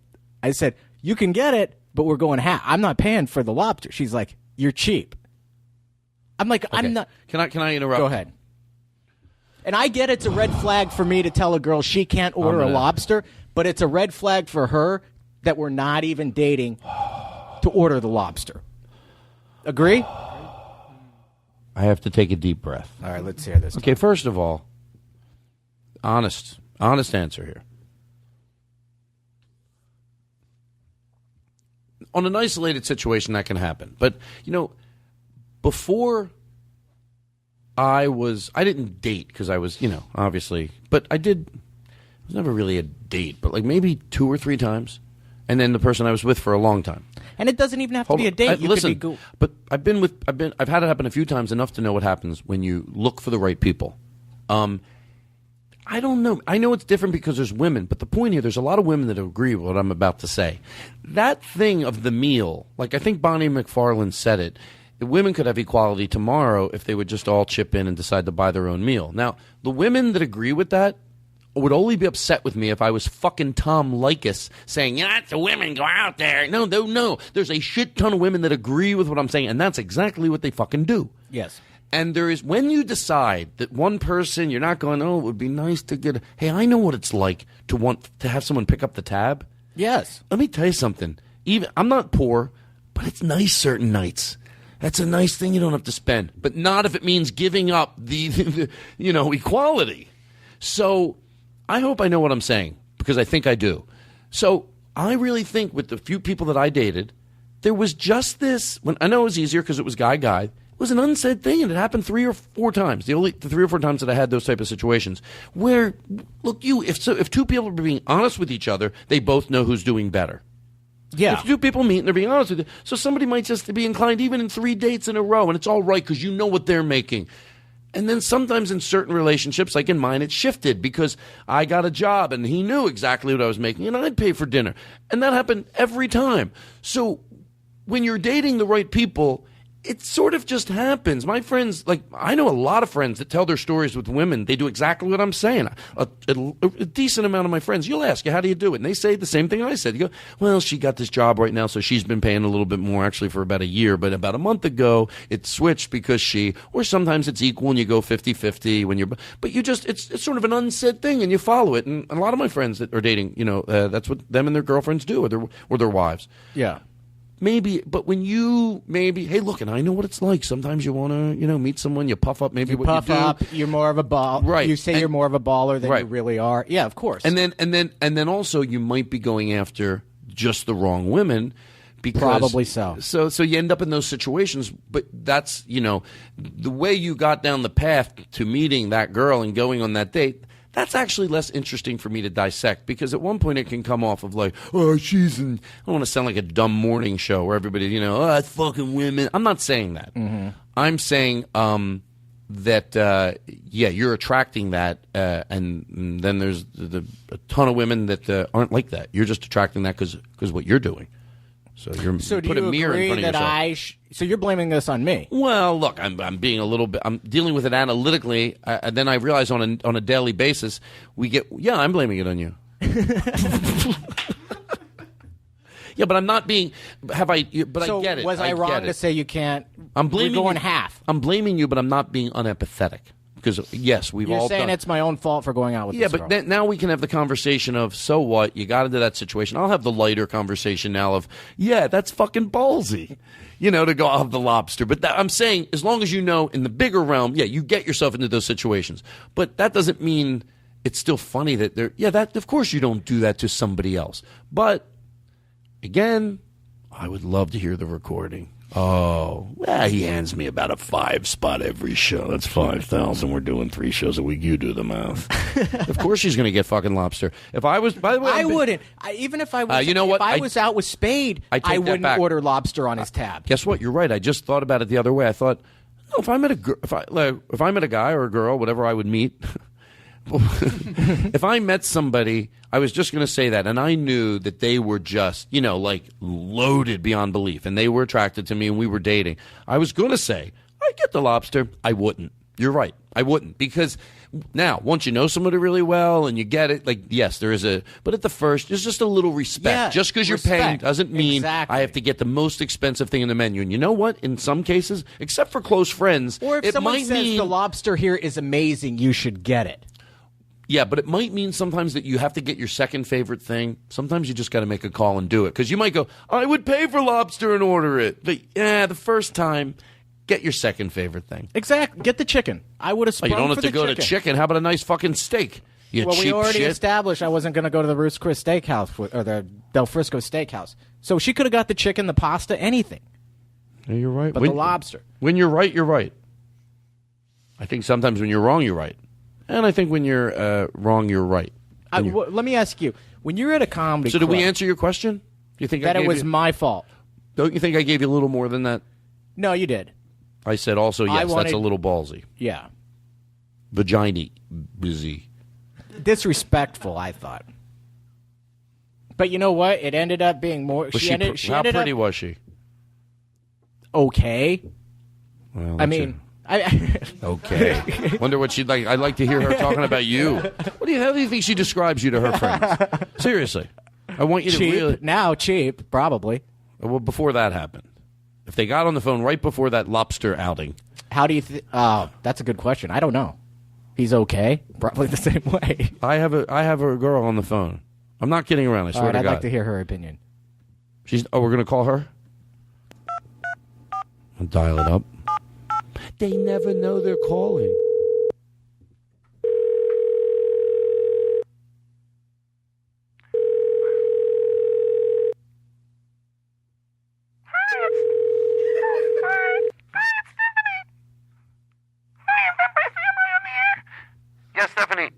I said, you can get it, but we're going half. I'm not paying for the lobster. She's like, you're cheap. I'm like, Okay. I'm not. Can I interrupt? Go ahead. And I get it's a red flag for me to tell a girl she can't order a lobster, but it's a red flag for her that we're not even dating to order the lobster. Agree? I have to take a deep breath. All right, let's hear this. Okay, first of all, honest answer here. On an isolated situation, that can happen. But, before I didn't date because I was, obviously, but I did. It was never really a date, but like maybe 2 or 3 times, and then the person I was with for a long time. And it doesn't even have to be a date. Listen, could be but I've had it happen a few times enough to know what happens when you look for the right people. I don't know. I know it's different because there's women, but the point here, there's a lot of women that agree with what I'm about to say. That thing of the meal, like I think Bonnie McFarlane said it, the women could have equality tomorrow if they would just all chip in and decide to buy their own meal. Now, the women that agree with that would only be upset with me if I was fucking Tom Likas saying, the women go out there. No. There's a shit ton of women that agree with what I'm saying, and that's exactly what they fucking do. Yes. And there is, when you decide that one person, you're not going, it would be nice to get, hey, I know what it's like to want to have someone pick up the tab. Yes. Let me tell you something. I'm not poor, but it's nice certain nights. That's a nice thing you don't have to spend, but not if it means giving up the equality. So I hope I know what I'm saying because I think I do. So I really think with the few people that I dated, there was just this. When I know it was easier because it was guy. It was an unsaid thing, and it happened 3 or 4 times. The 3 or 4 times that I had those type of situations where, look, if 2 people are being honest with each other, they both know who's doing better. Yeah. If 2 people meet and they're being honest with you, so somebody might just be inclined even in 3 dates in a row, and it's all right because you know what they're making. And then sometimes in certain relationships, like in mine, it shifted because I got a job and he knew exactly what I was making, and I'd pay for dinner. And that happened every time. So when you're dating the right people, it sort of just happens. My friends, I know a lot of friends that tell their stories with women. They do exactly what I'm saying. A decent amount of my friends, you'll ask, how do you do it? And they say the same thing I said. You go, well, she got this job right now, so she's been paying a little bit more actually for about a year. But about a month ago, it switched because or sometimes it's equal and you go 50-50 but you just, it's sort of an unsaid thing and you follow it. And a lot of my friends that are dating, that's what them and their girlfriends do or their wives. Yeah. Maybe, but when hey, look, and I know what it's like. Sometimes you want to, meet someone, you puff up maybe what Puff you do. up. You're more of a ball. Right. You say you're more of a baller than you really are. Yeah, of course. And then also you might be going after just the wrong women. Because, probably so. So you end up in those situations, but that's, the way you got down the path to meeting that girl and going on that date. That's actually less interesting for me to dissect because at one point it can come off of like, I don't want to sound like a dumb morning show where everybody, it's fucking women. I'm not saying that. Mm-hmm. I'm saying that, you're attracting that, and then there's a ton of women that aren't like that. You're just attracting that because what you're doing. So you put a mirror in front of yourself. So you're blaming this on me? Well, look, I'm being a little bit. I'm dealing with it analytically, and then I realize on a daily basis I'm blaming it on you. Yeah, but I'm not being. But I get it. Was I wrong to say you can't? I'm blaming We're going you, half. I'm blaming you, but I'm not being unempathetic. because yes, we've You're all saying done. it's my own fault for going out with Yeah, this but girl. then, now we can have the conversation of, so what? You got into that situation. I'll have the lighter conversation now of, yeah, that's fucking ballsy, to go off the lobster. But I'm saying, as long as you know, in the bigger realm, yeah, you get yourself into those situations. But that doesn't mean it's still funny that that of course you don't do that to somebody else. But, again, I would love to hear the recording. Oh, well, he hands me about a 5 spot every show. That's 5,000. We're doing 3 shows a week. You do the math. Of course, she's going to get fucking lobster. If I was, by the way, I wouldn't. Even if I was, if I was out with Spade, I take I that wouldn't back. order lobster on his tab. Guess what? You're right. I just thought about it the other way. I thought, no, if I met a guy or a girl, whatever I would meet. If I met somebody, I was just going to say that, and I knew that they were just, like loaded beyond belief, and they were attracted to me, and we were dating. I was going to say, I'd get the lobster. I wouldn't. You're right. I wouldn't, because now, once you know somebody really well and you get it, like, yes, there is but at the first, there's just a little respect. Yeah, just because you're paying doesn't mean Exactly. I have to get the most expensive thing in the menu. And you know what? In some cases, except for close friends, Or if it someone might says mean the lobster here is amazing, you should get it. Yeah, but it might mean sometimes that you have to get your second favorite thing. Sometimes you just got to make a call and do it. Because you might go, I would pay for lobster and order it. But the first time, get your second favorite thing. Exactly. Get the chicken. I would have sprung You don't have for to the go chicken. to chicken. How about a nice fucking steak? You Well, we cheap already shit. established I wasn't going to go to the Ruth's Chris Steakhouse or the Del Frisco Steakhouse. So she could have got the chicken, the pasta, anything. Yeah, you're right. But the lobster. When you're right, you're right. I think sometimes when you're wrong, you're right. And I think when you're wrong, you're right. Let me ask you. When you're at a comedy So did we club, answer your question? Do you think that I it gave was you, my fault? Don't you think I gave you a little more than that? No, you did. I said also, yes, wanted- that's a little ballsy. Yeah. Vagina busy. Disrespectful, I thought. But you know what? It ended up being more. Was she how ended pretty up was she? okay. Well, I that's mean, okay. Wonder what she'd like. I'd like to hear her talking about you. How do you think she describes you to her friends? Seriously, I want you to cheap really. now, cheap probably. Well, before that happened, if they got on the phone right before that lobster outing, How do you? That's a good question. I don't know. He's okay. Probably the same way. I have a girl on the phone. I'm not kidding around. I All swear right, to I'd God. like to hear her opinion. We're gonna call her. I'll dial it up. They never know they're calling. Yes, Stephanie.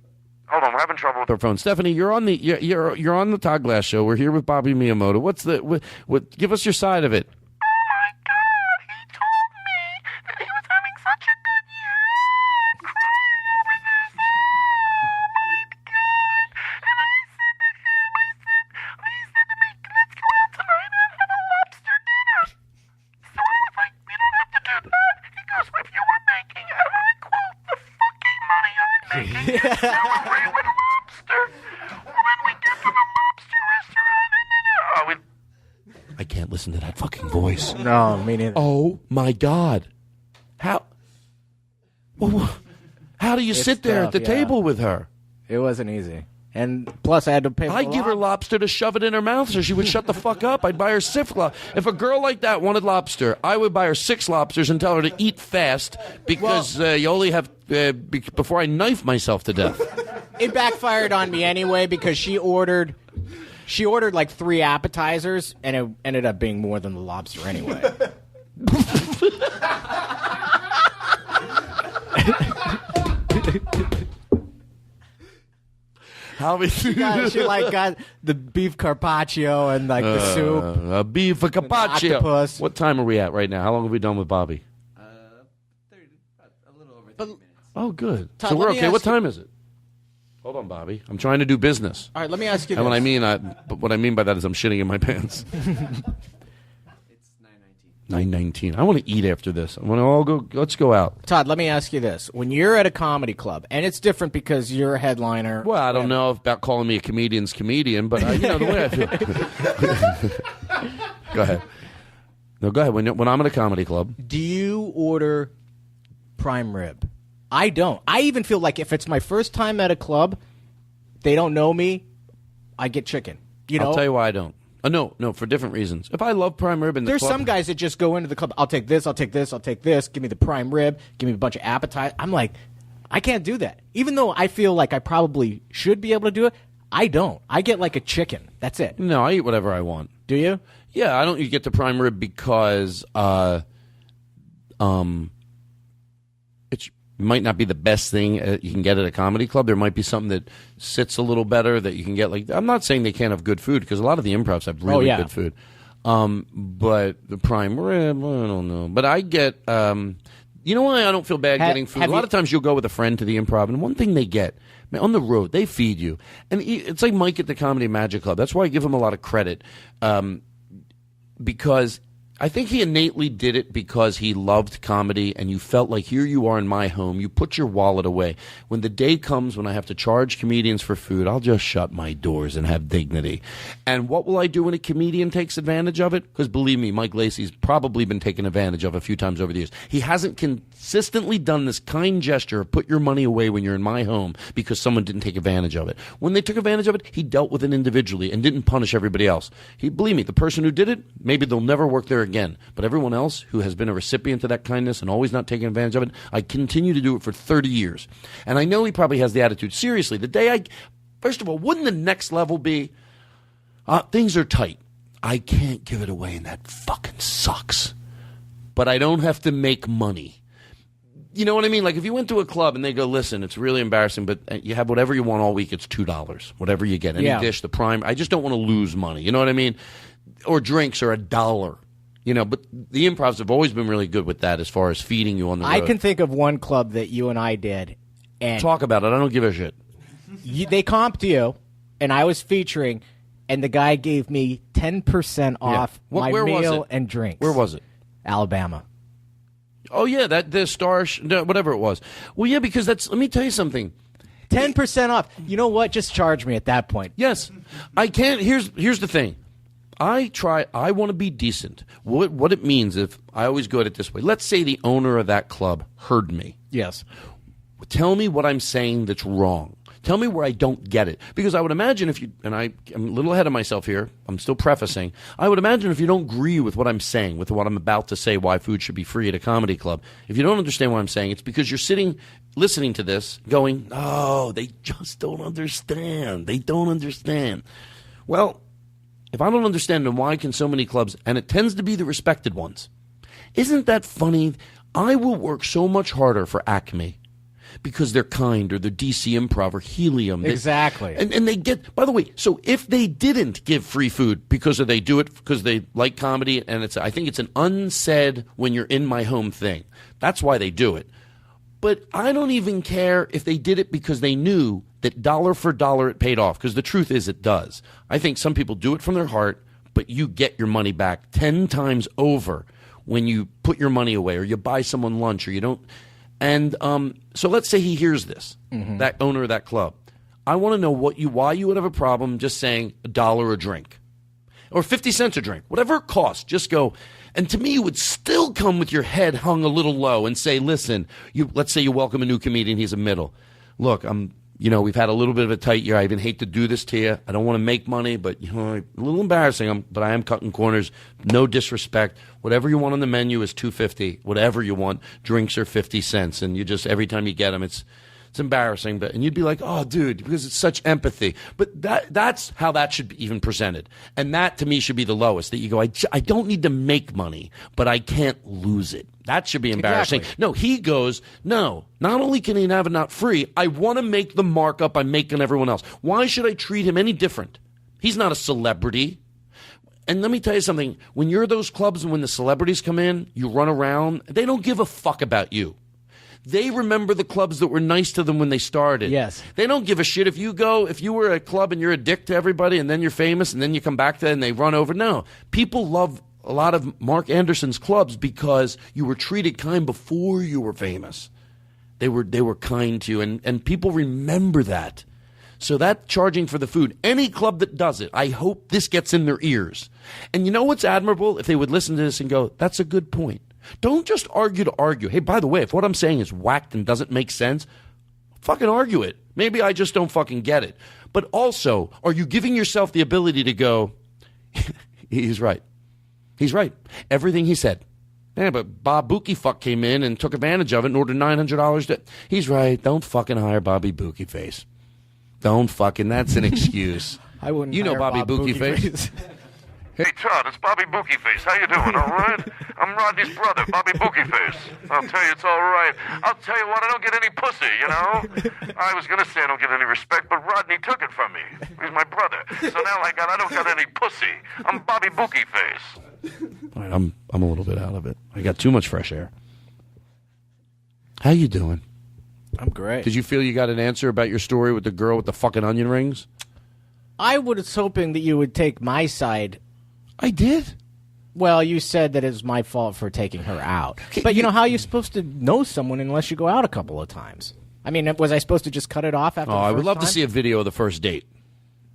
Hold on, we're having trouble with Her phone. Stephanie, you're on you're on the Todd Glass show. We're here with Bobby Miyamoto. What's the what? Give us your side of it. I can't listen to that fucking voice. No, me neither. Oh my God! How do you sit there tough, at the yeah. table with her? It wasn't easy. And plus, I had to pay for I'd give her lobster to shove it in her mouth so she would shut the fuck up. I'd buy her 6 lobsters. If a girl like that wanted lobster, I would buy her 6 lobsters and tell her to eat fast because you only have before I knife myself to death. It backfired on me anyway because she ordered like 3 appetizers, and it ended up being more than the lobster anyway. How many? She got the beef carpaccio and like the soup. A beef carpaccio. octopus. What time are we at right now? How long have we done with Bobby? A little over 30 minutes. Oh, good. Todd, So we're let me okay. ask What you- time is it? Hold on, Bobby. I'm trying to do business. All right, let me ask you And this. what I mean by that is I'm shitting in my pants. It's 9:19. 9:19. I want to eat after this. I want to all go. Let's go out. Todd, let me ask you this. When you're at a comedy club, and it's different because you're a headliner. Well, I don't know about calling me a comedian's comedian, but the way I feel. Go ahead. No, go ahead. When I'm at a comedy club, Do you order prime rib? I don't. I even feel like if it's my first time at a club, they don't know me, I get chicken. You know? I'll tell you why I don't. No, for different reasons. If I love prime rib in the There's club, some guys that just go into the club, I'll take this, I'll take this, I'll take this, give me the prime rib, give me a bunch of appetite. I'm like, I can't do that. Even though I feel like I probably should be able to do it, I don't. I get like a chicken. That's it. No, I eat whatever I want. Do you? Yeah, I don't get the prime rib because it might not be the best thing you can get at a comedy club. There might be something that sits a little better that you can get. Like, I'm not saying they can't have good food because a lot of the improvs have really good food. But the prime rib, I don't know. But I get, you know why I don't feel bad getting food? A lot of times you'll go with a friend to the improv, and one thing they get, man, on the road, they feed you. And it's like Mike at the Comedy Magic Club. That's why I give him a lot of credit. Because I think he innately did it because he loved comedy, and you felt like, here you are in my home. You put your wallet away. When the day comes when I have to charge comedians for food, I'll just shut my doors and have dignity. And what will I do when a comedian takes advantage of it? Because believe me, Mike Lacey's probably been taken advantage of a few times over the years. He hasn't consistently done this kind gesture of put your money away when you're in my home because someone didn't take advantage of it. When they took advantage of it, he dealt with it individually and didn't punish everybody else. Believe me, the person who did it, maybe they'll never work there again. But everyone else who has been a recipient of that kindness and always not taking advantage of it, I continue to do it for 30 years. And I know he probably has the attitude, seriously, the day first of all, wouldn't the next level be, things are tight. I can't give it away and that fucking sucks. But I don't have to make money. You know what I mean? Like if you went to a club and they go, listen, it's really embarrassing, but you have whatever you want all week, it's $2. Whatever you get. Any dish, the prime. I just don't want to lose money. You know what I mean? Or drinks are $1. You know, but the improvs have always been really good with that as far as feeding you on the road. I can think of one club that you and I did. And talk about it. I don't give a shit. They comped you, and I was featuring, and the guy gave me 10% off my meal and drinks. Where was it? Alabama. Oh, yeah, the Star, whatever it was. Well, yeah, because let me tell you something. 10% off. You know what? Just charge me at that point. Yes. I can't. Here's the thing. I want to be decent. What it means if I always go at it this way. Let's say the owner of that club heard me. Yes. Tell me what I'm saying that's wrong. Tell me where I don't get it. Because I would imagine I'm a little ahead of myself here. I'm still prefacing. I would imagine if you don't agree with what I'm saying, with what I'm about to say, why food should be free at a comedy club, if you don't understand what I'm saying, it's because you're sitting, listening to this, going, oh, they just don't understand. They don't understand. Well, if I don't understand, then why can so many clubs, and it tends to be the respected ones, isn't that funny? I will work so much harder for Acme because they're kind, or the DC Improv, or Helium. Exactly. And they get, by the way, so if they didn't give free food because they do it because they like comedy, and I think it's an unsaid when you're in my home thing. That's why they do it. But I don't even care if they did it because they knew that dollar for dollar it paid off, because the truth is it does. I think some people do it from their heart, but you get your money back 10 times over when you put your money away or you buy someone lunch or you don't. And so let's say he hears this, that owner of that club. I want to know why you would have a problem just saying $1 a drink or 50 cents a drink, whatever it costs. Just go. And to me, you would still come with your head hung a little low and say, listen, let's say you welcome a new comedian. He's a middle. Look, we've had a little bit of a tight year. I even hate to do this to you. I don't want to make money, but a little embarrassing. But I am cutting corners. No disrespect. Whatever you want on the menu is $2.50. Whatever you want, drinks are 50 cents. And you just every time you get them, it's embarrassing. And you'd be like, oh, dude, because it's such empathy. But that's how that should be even presented. And that to me should be the lowest. That you go, I don't need to make money, but I can't lose it. That should be embarrassing. Exactly. No, he goes, no, not only can he have it not free, I want to make the markup I'm making everyone else. Why should I treat him any different? He's not a celebrity. And let me tell you something. When you're those clubs and when the celebrities come in, you run around, they don't give a fuck about you. They remember the clubs that were nice to them when they started. Yes. They don't give a shit if you were a club and you're a dick to everybody and then you're famous and then you come back to it and they run over. No. People love a lot of Mark Anderson's clubs because you were treated kind before you were famous. They were kind to you, and people remember that. So that charging for the food, any club that does it, I hope this gets in their ears. And you know what's admirable? If they would listen to this and go, that's a good point. Don't just argue to argue. Hey, by the way, if what I'm saying is whacked and doesn't make sense, fucking argue it. Maybe I just don't fucking get it. But also, are you giving yourself the ability to go, he's right. He's right. Everything he said. Yeah, but Bob Bookie fuck came in and took advantage of it and ordered $900. He's right. Don't fucking hire Bobby Bookie Face. Don't fucking, that's an excuse. I wouldn't. You know hire Bobby Bob Bookie Face. Hey, Todd, it's Bobby Bookie Face. How you doing, all right? I'm Rodney's brother, Bobby Bookie Face. I'll tell you, it's all right. I'll tell you what, I don't get any pussy, you know? I was going to say I don't get any respect, but Rodney took it from me. He's my brother. So now I don't got any pussy. I'm Bobby Bookie Face. All right, I'm a little bit out of it. I got too much fresh air. How you doing? I'm great. Did you feel you got an answer about your story with the girl with the fucking onion rings? I was hoping that you would take my side. I did. Well, you said that it was my fault for taking her out. But you know, how are you supposed to know someone unless you go out a couple of times? I mean, was I supposed to just cut it off after the I first would love time? to see a video of the first date.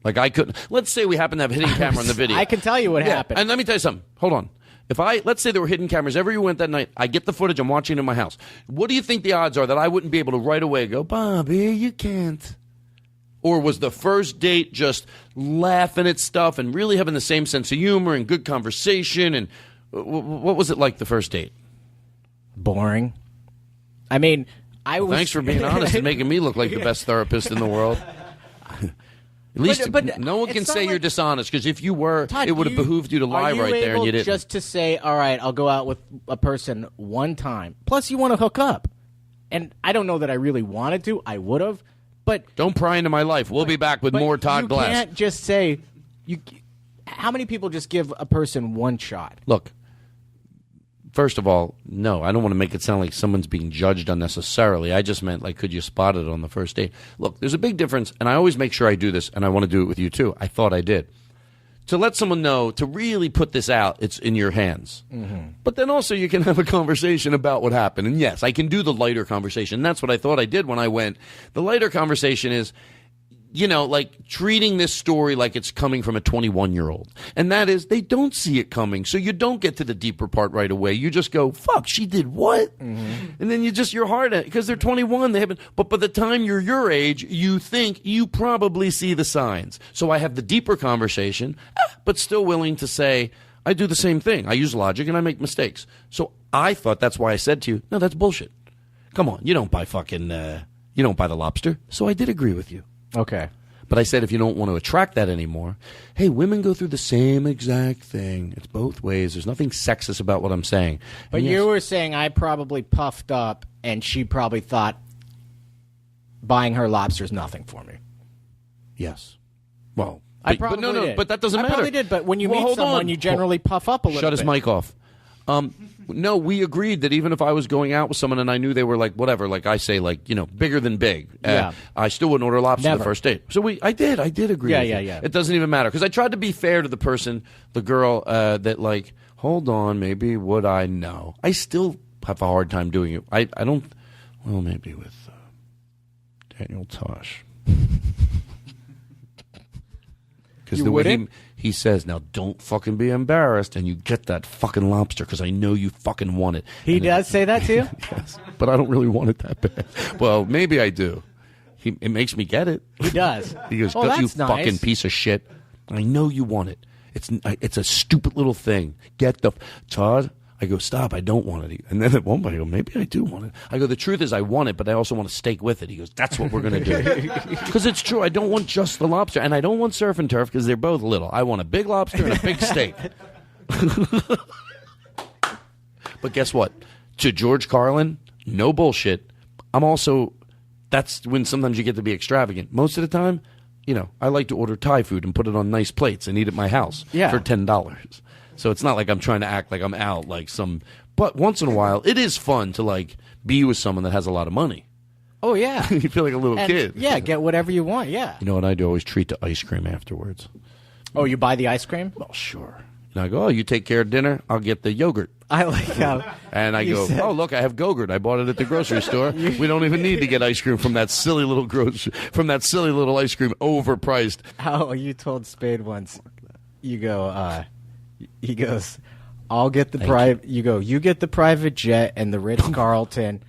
Like, I couldn't. Let's say we happen to have a hidden camera on the video. I can tell you what happened. And let me tell you something. Hold on. Let's say there were hidden cameras everywhere you went that night. I get the footage. I'm watching it in my house. What do you think the odds are that I wouldn't be able to right away go, Bobby, you can't? Or was the first date just laughing at stuff and really having the same sense of humor and good conversation? And what was it like the first date? Boring. I mean, Thanks for being honest and making me look like the best therapist in the world. At least but no one can it's not say you're like- dishonest, because if you were, Todd, it would have behooved you to lie right there, and you didn't. Just to say, all right, I'll go out with a person one time. Plus, you want to hook up. And I don't know that I really wanted to. I would have. But Don't pry into my life. We'll be back with but more Todd Glass. You can't just say, how many people just give a person one shot? Look, first of all, no, I don't want to make it sound like someone's being judged unnecessarily. I just meant, like, could you spot it on the first date? Look, there's a big difference, and I always make sure I do this, and I want to do it with you too. I thought I did. To let someone know, to really put this out, it's in your hands. Mm-hmm. But then also you can have a conversation about what happened. And yes, I can do the lighter conversation. That's what I thought I did when I went. The lighter conversation is, you know, like treating this story like it's coming from a 21-year-old. And that is, they don't see it coming. So you don't get to the deeper part right away. You just go, fuck, she did what? Mm-hmm. And then your heart, because they're 21, they haven't, but by the time you're your age, you think you probably see the signs. So I have the deeper conversation, but still willing to say, I do the same thing. I use logic and I make mistakes. So I thought that's why I said to you, no, that's bullshit. Come on, you don't buy you don't buy the lobster. So I did agree with you. Okay. But I said if you don't want to attract that anymore, hey, women go through the same exact thing. It's both ways. There's nothing sexist about what I'm saying. But And yes, you were saying I probably puffed up, and she probably thought buying her lobster is nothing for me. yes. Well, I but probably no, did. but that doesn't I matter. probably did, but when you Well, meet hold someone, on. you generally puff up a little bit. Shut his mic off. No, we agreed that even if I was going out with someone and I knew they were like whatever, like I say, like, you know, bigger than big, Yeah. I still wouldn't order lobster Never. the first date. So I did agree. Yeah, with yeah, you. yeah. It doesn't even matter because I tried to be fair to the person, the girl, that like, hold on, maybe would I know? I still have a hard time doing it. I don't. Well, maybe with Daniel Tosh. Because You the way wouldn't? he says, now don't fucking be embarrassed, and you get that fucking lobster because I know you fucking want it. He And does say that to you? Yes, but I don't really want it that bad. Well, maybe I do. It makes me get it. He does. He goes, Oh, "Don't you that's nice. fucking piece of shit. I know you want it. It's a stupid little thing. Get the Todd." I go, "Stop, I don't want it." And then at one point I go, "Maybe I do want it." I go, "The truth is I want it, but I also want a steak with it." He goes, "That's what we're going to do." Because it's true. I don't want just the lobster, and I don't want surf and turf because they're both little. I want a big lobster and a big steak. But guess what? To George Carlin, no bullshit. I'm also, that's when sometimes you get to be extravagant. Most of the time, you know, I like to order Thai food and put it on nice plates and eat at my house for $10. So it's not like I'm trying to act like I'm out like some. But once in a while, it is fun to like be with someone that has a lot of money. Oh, yeah. You feel like a little And, kid. yeah, get whatever you want, yeah. You know what I do? I always treat to ice cream afterwards. Oh, you buy the ice cream? Well, sure. And I go, "Oh, you take care of dinner? I'll get the yogurt." I like how. And I you go, said- "Oh, look, I have Go-Gurt. I bought it at the grocery store. We don't even need to get ice cream from that silly little ice cream, overpriced." How you told Spade once, you go, he goes, I'll get the private. You go. You get the private jet and the Ritz Carlton.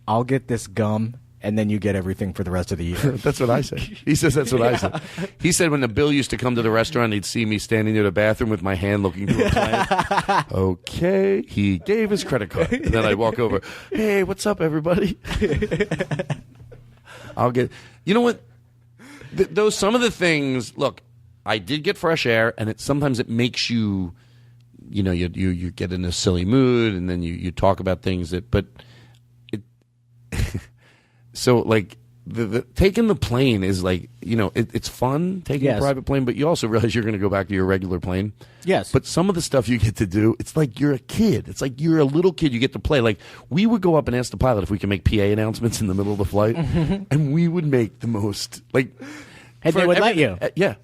I'll get this gum, and then you get everything for the rest of the year. That's what I said. He says that's what I said. He said when the bill used to come to the restaurant, he'd see me standing near the bathroom with my hand looking to a plan. Okay. He gave his credit card. And then I'd walk over. Hey, what's up, everybody? I'll get. You know what? Those some of the things. Look, I did get fresh air, and sometimes it makes you. You know, you get in a silly mood, and then you talk about things that, but it. So like the taking the plane is like, you know, it's fun taking a private plane, but you also realize you're going to go back to your regular plane. Yes. But some of the stuff you get to do, it's like you're a kid. It's like you're a little kid. You get to play. Like we would go up and ask the pilot if we can make PA announcements in the middle of the flight, and we would make the most like. And they would let you. Yeah,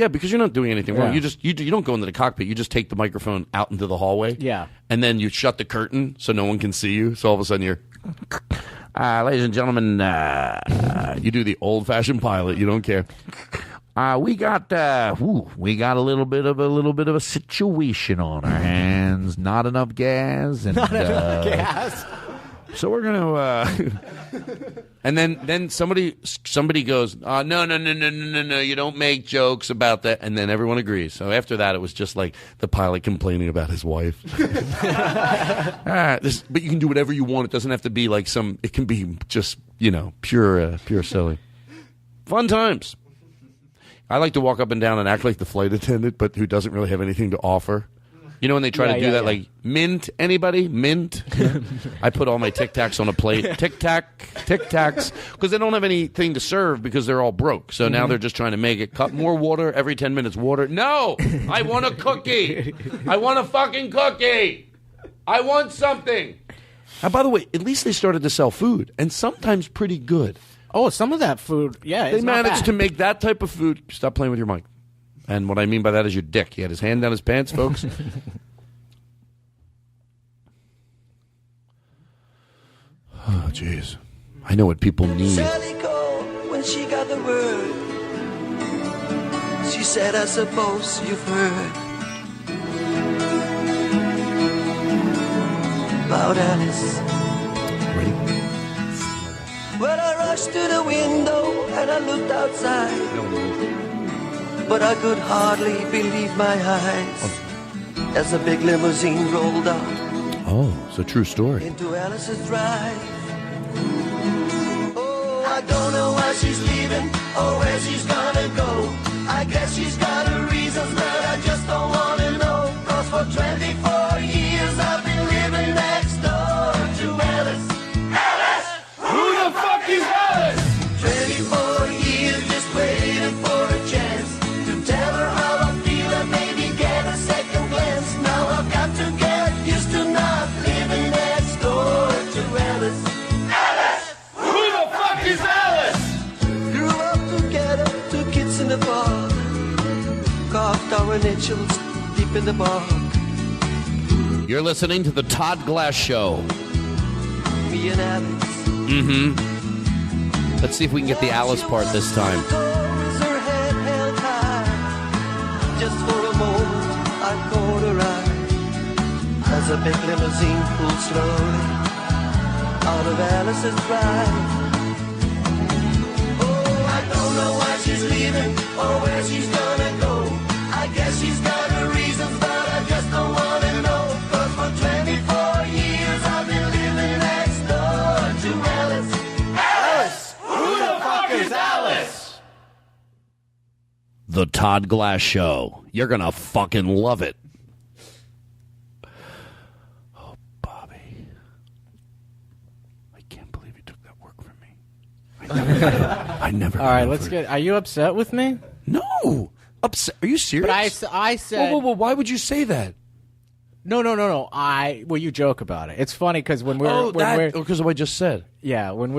because you're not doing anything wrong. You just you don't go into the cockpit. You just take the microphone out into the hallway. Yeah, and then you shut the curtain so no one can see you. So all of a sudden you're, ladies and gentlemen, you do the old-fashioned pilot. You don't care. We got a little bit of a situation on our hands. Not enough gas. And, not enough gas. So we're gonna, and then somebody goes, no, you don't make jokes about that, and then everyone agrees. So after that, it was just like the pilot complaining about his wife. But you can do whatever you want. It doesn't have to be like it can be just pure silly, fun times. I like to walk up and down and act like the flight attendant, but who doesn't really have anything to offer. You know when they try to do that, like, mint, anybody? Mint? I put all my Tic Tacs on a plate. Tic Tacs. Because they don't have anything to serve because they're all broke. So now they're just trying to make it. Cut more water every 10 minutes. Water. No! I want a cookie! I want a fucking cookie! I want something! And by the way, at least they started to sell food. And sometimes pretty good. Oh, some of that food, They managed to make that type of food. Stop playing with your mic. And what I mean by that is your dick. He had his hand down his pants, folks. Oh, jeez. I know what people need. Sally called when she got the word. She said, I suppose you've heard about Alice. Ready? Well, I rushed to the window and I looked outside. But I could hardly believe my eyes as a big limousine rolled out. Oh, it's a true story. Into Alice's drive. Oh, I don't know why she's leaving or where she's gonna go. I guess she's got her reasons, but I just don't wanna know. 'Cause for 24 years I've been living next door to Alice. Alice! Who the fuck is Alice? 24 years just waiting for a chance to tell her how I feel and maybe get a second glance. Now I've got to get used to not living next door to Alice. Alice! Who the fuck is Alice? Grew up together, 2 kids in the park. Carved our initials deep in the bark. You're listening to the Todd Glass Show. Me and Alice. Mm-hmm. Let's see if we can get the Alice part this time. Her head held high. Just for a moment, I caught her eye as a big limousine pulled slowly out of Alice's drive. Oh, I don't know why she's leaving or where she's gonna go. I guess she's got her reasons, but I just don't wanna know. 'Cause for 24 years I've been living next door to Alice. Alice! Who the fuck is Alice? The Todd Glass Show. You're going to fucking love it. Oh, Bobby. I can't believe you took that work from me. I never. All right, let's get. Are you upset with me? No. Upset? Are you serious? But I said. Whoa. Why would you say that? No. Well, you joke about it. It's funny because when we're because of what I just said. Yeah, when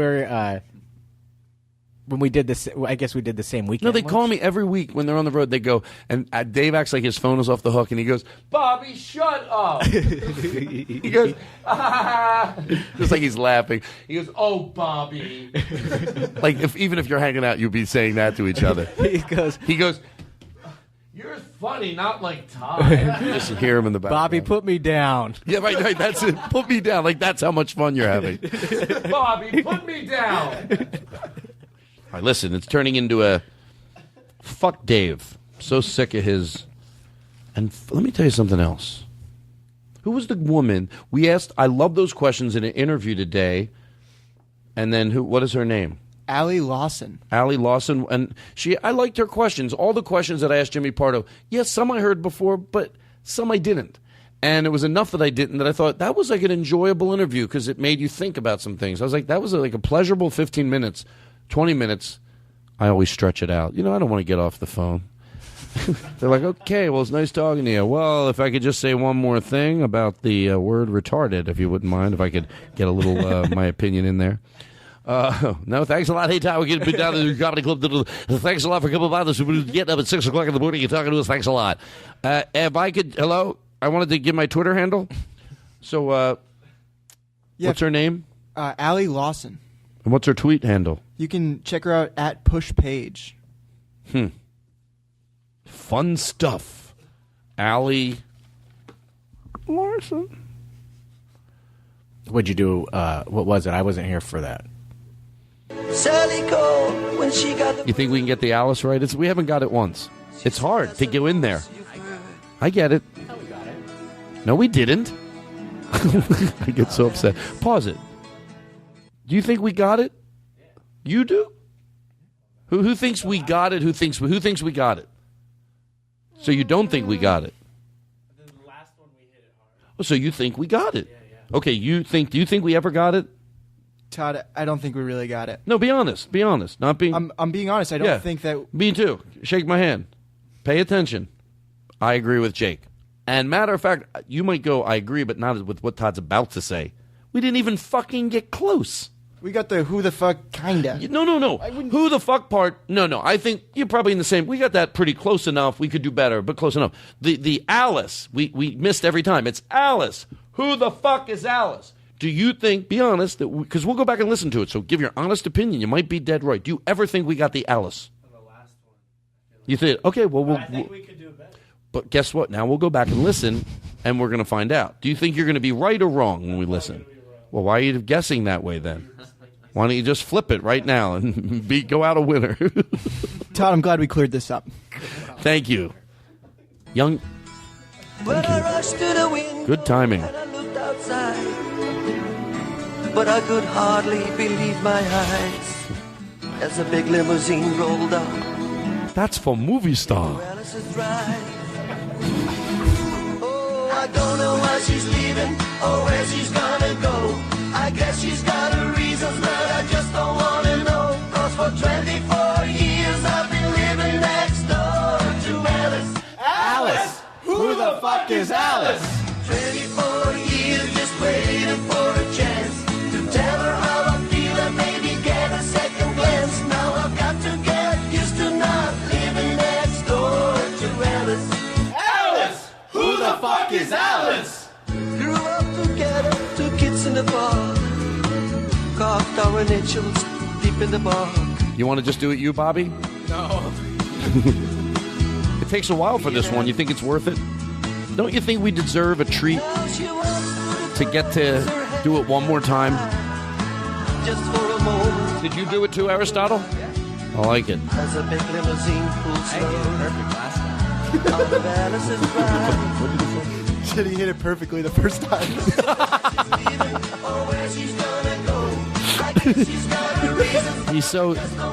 we did this, I guess we did the same weekend. No, they call me every week when they're on the road. They go, and Dave acts like his phone is off the hook, and he goes, "Bobby, shut up." He goes, just like he's laughing. He goes, "Oh, Bobby." Like even if you're hanging out, you'd be saying that to each other. He goes, You're funny, not like Todd. Just hear him in the background. Bobby, put me down. Yeah, right, that's it. Put me down. Like, that's how much fun you're having. Bobby, put me down. All right, listen, it's turning into a fuck Dave. So sick of his. And let me tell you something else. Who was the woman? We asked, I love those questions in an interview today. And then what is her name? Allie Lawson. Allie Lawson, and I liked her questions. All the questions that I asked Jimmy Pardo, yes, some I heard before, but some I didn't. And it was enough that I didn't that I thought that was like an enjoyable interview because it made you think about some things. I was like, that was like a pleasurable 15 minutes, 20 minutes. I always stretch it out. I don't want to get off the phone. They're like, okay, well, it's nice talking to you. Well, if I could just say one more thing about the word retarded, if you wouldn't mind, if I could get a little my opinion in there. No, thanks a lot. Hey, Todd, we're getting to be down to the comedy club. Thanks a lot for coming by this. We're getting up at 6 o'clock in the morning. You're talking to us. Thanks a lot. If I could, hello? I wanted to give my Twitter handle. So, what's her name? Allie Lawson. And what's her tweet handle? You can check her out at PushPage. Fun stuff. Allie Lawson. What'd you do? What was it? I wasn't here for that. Sally called when she got the You think we can get the Alice right? We haven't got it once. It's hard to go in there. I get it. No, we didn't. I get so upset. Pause it. Do you think we got it? You do? Who thinks we got it? Who thinks we got it? So you don't think we got it? The last one we hit it hard. Oh, so you think we got it? Yeah. Okay, do you think we ever got it? Todd, I don't think we really got it. No, be honest. Be honest. Not being. I'm being honest. I don't think that. Me too. Shake my hand. Pay attention. I agree with Jake. And matter of fact, you might go, I agree, but not with what Todd's about to say. We didn't even fucking get close. We got the who the fuck kinda. No. Who the fuck part? No. I think you're probably in the same. We got that pretty close enough. We could do better, but close enough. The Alice, we missed every time. It's Alice. Who the fuck is Alice? Do you think, be honest, because we'll go back and listen to it, so give your honest opinion. You might be dead right. Do you ever think we got the Alice? On the last one. You think, okay, well, I think we could do it better. But guess what? Now we'll go back and listen, and we're going to find out. Do you think you're going to be right or wrong when we listen? Well, why are you guessing that way then? Why don't you just flip it right now and go out a winner? Todd, I'm glad we cleared this up. Thank you. Young. When I rushed to the window Good timing. and I looked outside, but I could hardly believe my eyes as a big limousine rolled up. That's for movie star. Alice's ride. Oh, I don't know why she's leaving or where she's gonna go. I guess she's got her reasons, but I just don't wanna know. 'Cause for 24 years I've been living next door to Alice. Alice! Who the fuck is Alice? 24 years just waiting for a chance to tell her how I feel and maybe get a second glance. Now I've got to get used to not living next door to Alice. Alice! Who the fuck is Alice? Grew up together, 2 kids in the park, carved our initials deep in the bark. You want to just do it, you, Bobby? No. It takes a while for this one. You think it's worth it? Don't you think we deserve a treat Now she wants to get to do it one more time? just for a moment Did you do it too, Aristotle? I like it. as a big limousine pulls I hit it slow perfect last time. out of Alice's ride. Said he hit it perfectly the first time. Oh, where she's gonna go. I guess she's got her reasons.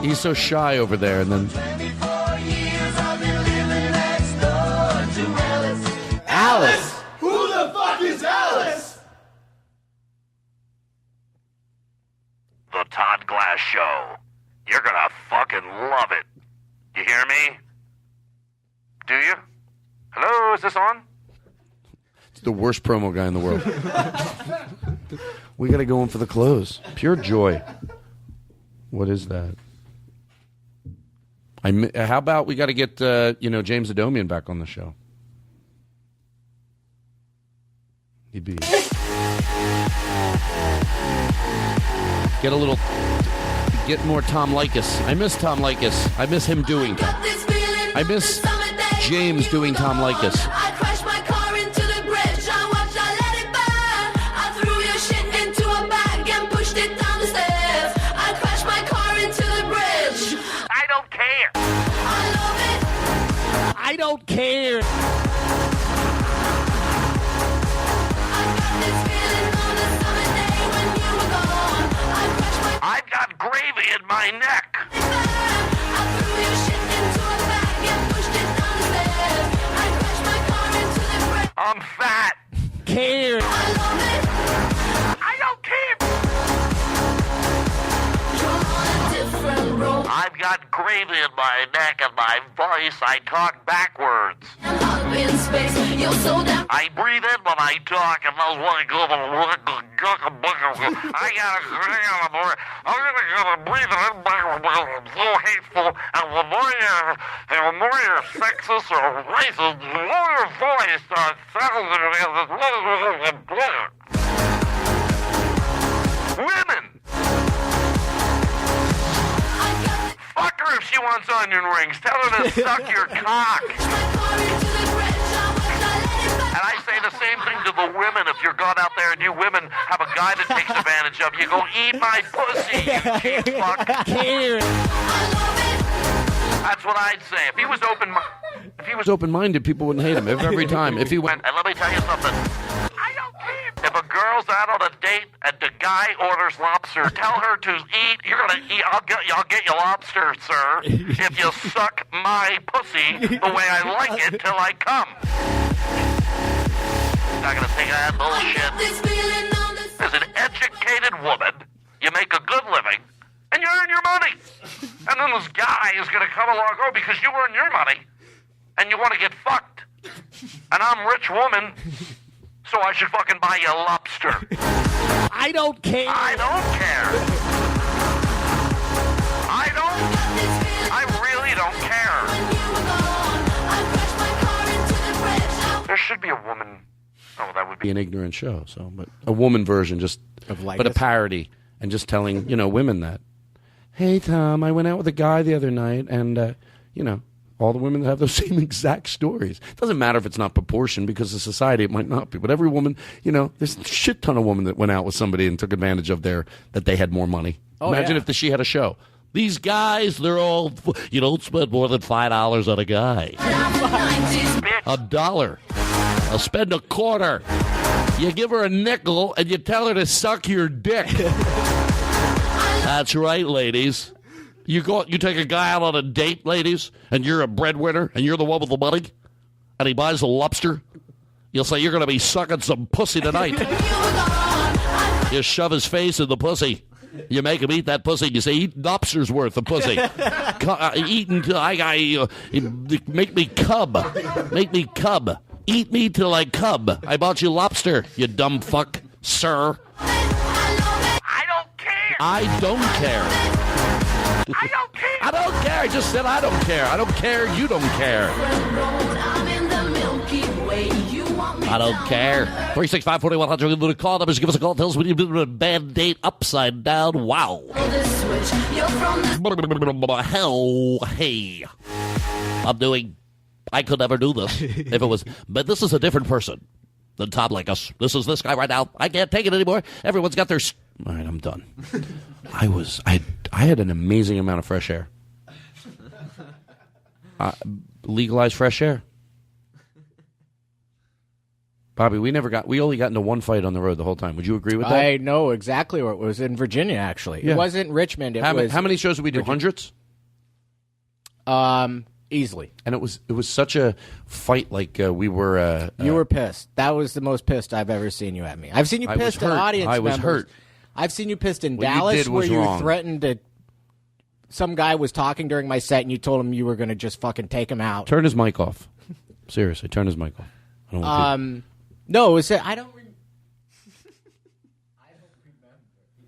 He's so shy over there, and then 24 years I've been living next door to Alice. Alice! Who the fuck is Alice? The Todd Glass Show. You're gonna fucking love it. You hear me? Do you? Hello, is this on? it's the worst promo guy in the world. We got to go in for the close. Pure joy. What is that? How about we got to get James Adomian back on the show? He'd be get more Tom Likas. I miss Tom Likas. I miss him doing. I miss James doing Tom Likas. I crashed my car into the bridge. I watched, I let it burn. I threw your shit into a bag and pushed it down the stairs. I crashed my car into the bridge. I don't care. I love it. I don't care. I got this feeling on a summer day when you were gone. I crashed my car I've got gravy in my neck. into the bag. I threw your shit into a bag and pushed it down the stairs. I crashed my car into the bridge. I'm fat. Care. I love it. I don't care. You're on a different road. I've got gravy in my neck and my voice. I talk backwards. And up in space, you're so damn. I breathe in when I talk, and those one go. I gotta breathe it in. I'm so hateful, and the more you're sexist or racist, the more your voice sounds. Women. Fuck her if she wants onion rings. Tell her to suck your cock. And I say the same thing to the women. If you're gone out there and you women have a guy that takes advantage of you, go eat my pussy, you cheap fuck. Care. That's what I'd say. If he was Open-minded, people wouldn't hate him every time. If he went, and let me tell you something. I don't care. If a girl's out on a date and the guy orders lobster, tell her to eat. You're gonna eat. I'll get you lobster, sir. If you suck my pussy the way I like it till I come. Not gonna think that bullshit. As an educated woman, you make a good living, and you earn your money. And then this guy is gonna come along, oh, because you earn your money, and you want to get fucked. And I'm a rich woman, so I should fucking buy you a lobster. I don't care. I don't care. I really don't care. There should be a woman. Oh, that would be an ignorant show. So, but a woman version, just but a parody, and just telling women that. Hey Tom, I went out with a guy the other night, and all the women have those same exact stories. It doesn't matter if it's not proportion, because in society it might not be. But every woman, there's a shit ton of women that went out with somebody and took advantage of that they had more money. Oh, Imagine yeah. if she had a show. These guys, they're all, you don't spend more than $5 on a guy. $1. I'll spend a quarter. You give her a nickel and you tell her to suck your dick. That's right, ladies. You take a guy out on a date, ladies, and you're a breadwinner, and you're the one with the money, and he buys a lobster. You'll say you're going to be sucking some pussy tonight. You shove his face in the pussy. You make him eat that pussy. You say, eat lobster's worth of pussy. Eat until make me cub. Make me cub. Eat me till I cub. I bought you lobster, you dumb fuck, sir. I don't care. I don't care. I don't care. I don't care. I just said I don't care. I don't care. You don't care. I don't care. 365-4100. The call numbers. Give us a call. Tell us when you've been on a bad date upside down. Wow. Hell, hey. I could never do this if it was. But this is a different person than Todd Likas. This is this guy right now. I can't take it anymore. Everyone's got their. All right, I'm done. I had an amazing amount of fresh air. Legalize fresh air. Bobby, we only got into one fight on the road the whole time. Would you agree with that? I know exactly where it was, in Virginia, actually. Yeah. It wasn't Richmond. How many shows did we do? Hundreds? Easily. And it was such a fight, like we were. You were pissed. That was the most pissed I've ever seen you at me. I've seen you pissed at audience members. I was hurt. I've seen you pissed in What you Dallas, did was where you wrong. threatened to. Some guy was talking during my set, and you told him you were going to just fucking take him out. Turn his mic off. Seriously, turn his mic off. I don't want No, it was, I don't remember.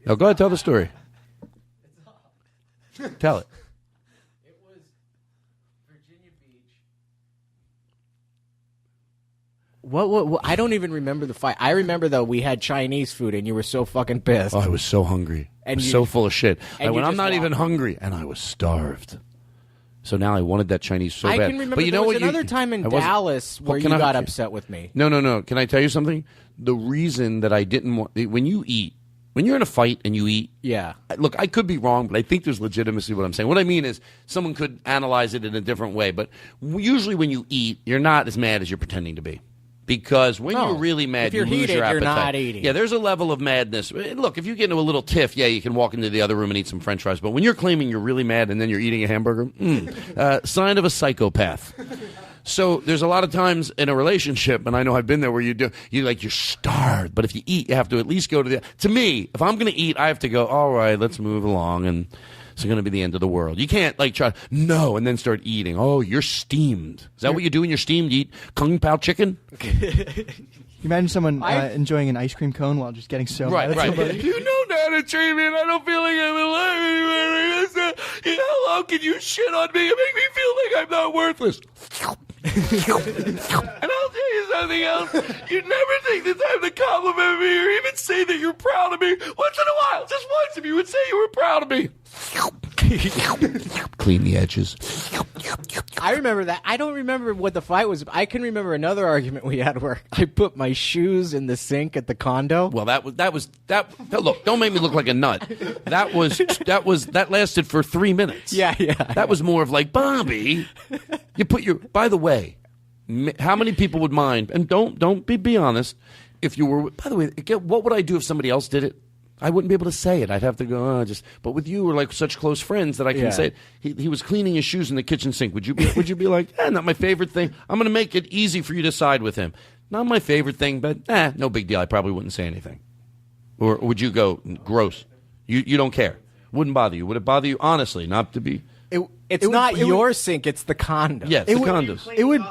No, go ahead, tell the story. Tell it. It was Virginia Beach. What? I don't even remember the fight. I remember, though, we had Chinese food, and you were so fucking pissed. Oh, I was so hungry. And I was so full of shit. and I went, you I'm just not walked. even hungry, and I was starved. So now I wanted that Chinese so I bad. can remember but you know there was what? another time in I wasn't- Dallas where Can you I- got upset with me. No. Can I tell you something? The reason that I didn't want when you eat, when you're in a fight and you eat. Yeah. Look, I could be wrong, but I think there's legitimacy to what I'm saying. What I mean is someone could analyze it in a different way, but usually when you eat, you're not as mad as you're pretending to be. Because when No. you're really mad, If you're you lose heated, your you're appetite. not eating. Yeah, there's a level of madness. Look, if you get into a little tiff, yeah, you can walk into the other room and eat some French fries. But when you're claiming you're really mad and then you're eating a hamburger, sign of a psychopath. So there's a lot of times in a relationship, and I know I've been there, where you're starved. But if you eat, you have to at least go to the. To me, if I'm going to eat, I have to go. All right, let's move along, and it's going to be the end of the world. You can't try no and then start eating. Oh, you're steamed. Is that what you do when you're steamed? You eat kung pao chicken? You imagine someone enjoying an ice cream cone while just getting so mad at Right. somebody. You know that to treat me, and I don't feel like I'm alive anymore. How long can you shit on me and make me feel like I'm not worthless? And I'll tell you something else. You never take the time to compliment me or even say that you're proud of me. Once in a while, just once, if you would say you were proud of me. Clean the edges. I remember that. I don't remember what the fight was. I can remember another argument we had where I put my shoes in the sink at the condo. Well, that look, don't make me look like a nut. That lasted for 3 minutes. Yeah. That was more of like, Bobby, you put your. By the way, how many people would mind? And don't be honest. If you were, by the way, what would I do if somebody else did it? I wouldn't be able to say it. I'd have to go, But with you, we're like such close friends that I can say it. He was cleaning his shoes in the kitchen sink. Would you be like, not my favorite thing? I'm going to make it easy for you to side with him. Not my favorite thing, but no big deal. I probably wouldn't say anything. Or would you go, gross? You don't care. Wouldn't bother you. Would it bother you? Honestly, not to be. It's not your sink. It's the condo. Yeah, it's the condos. It would.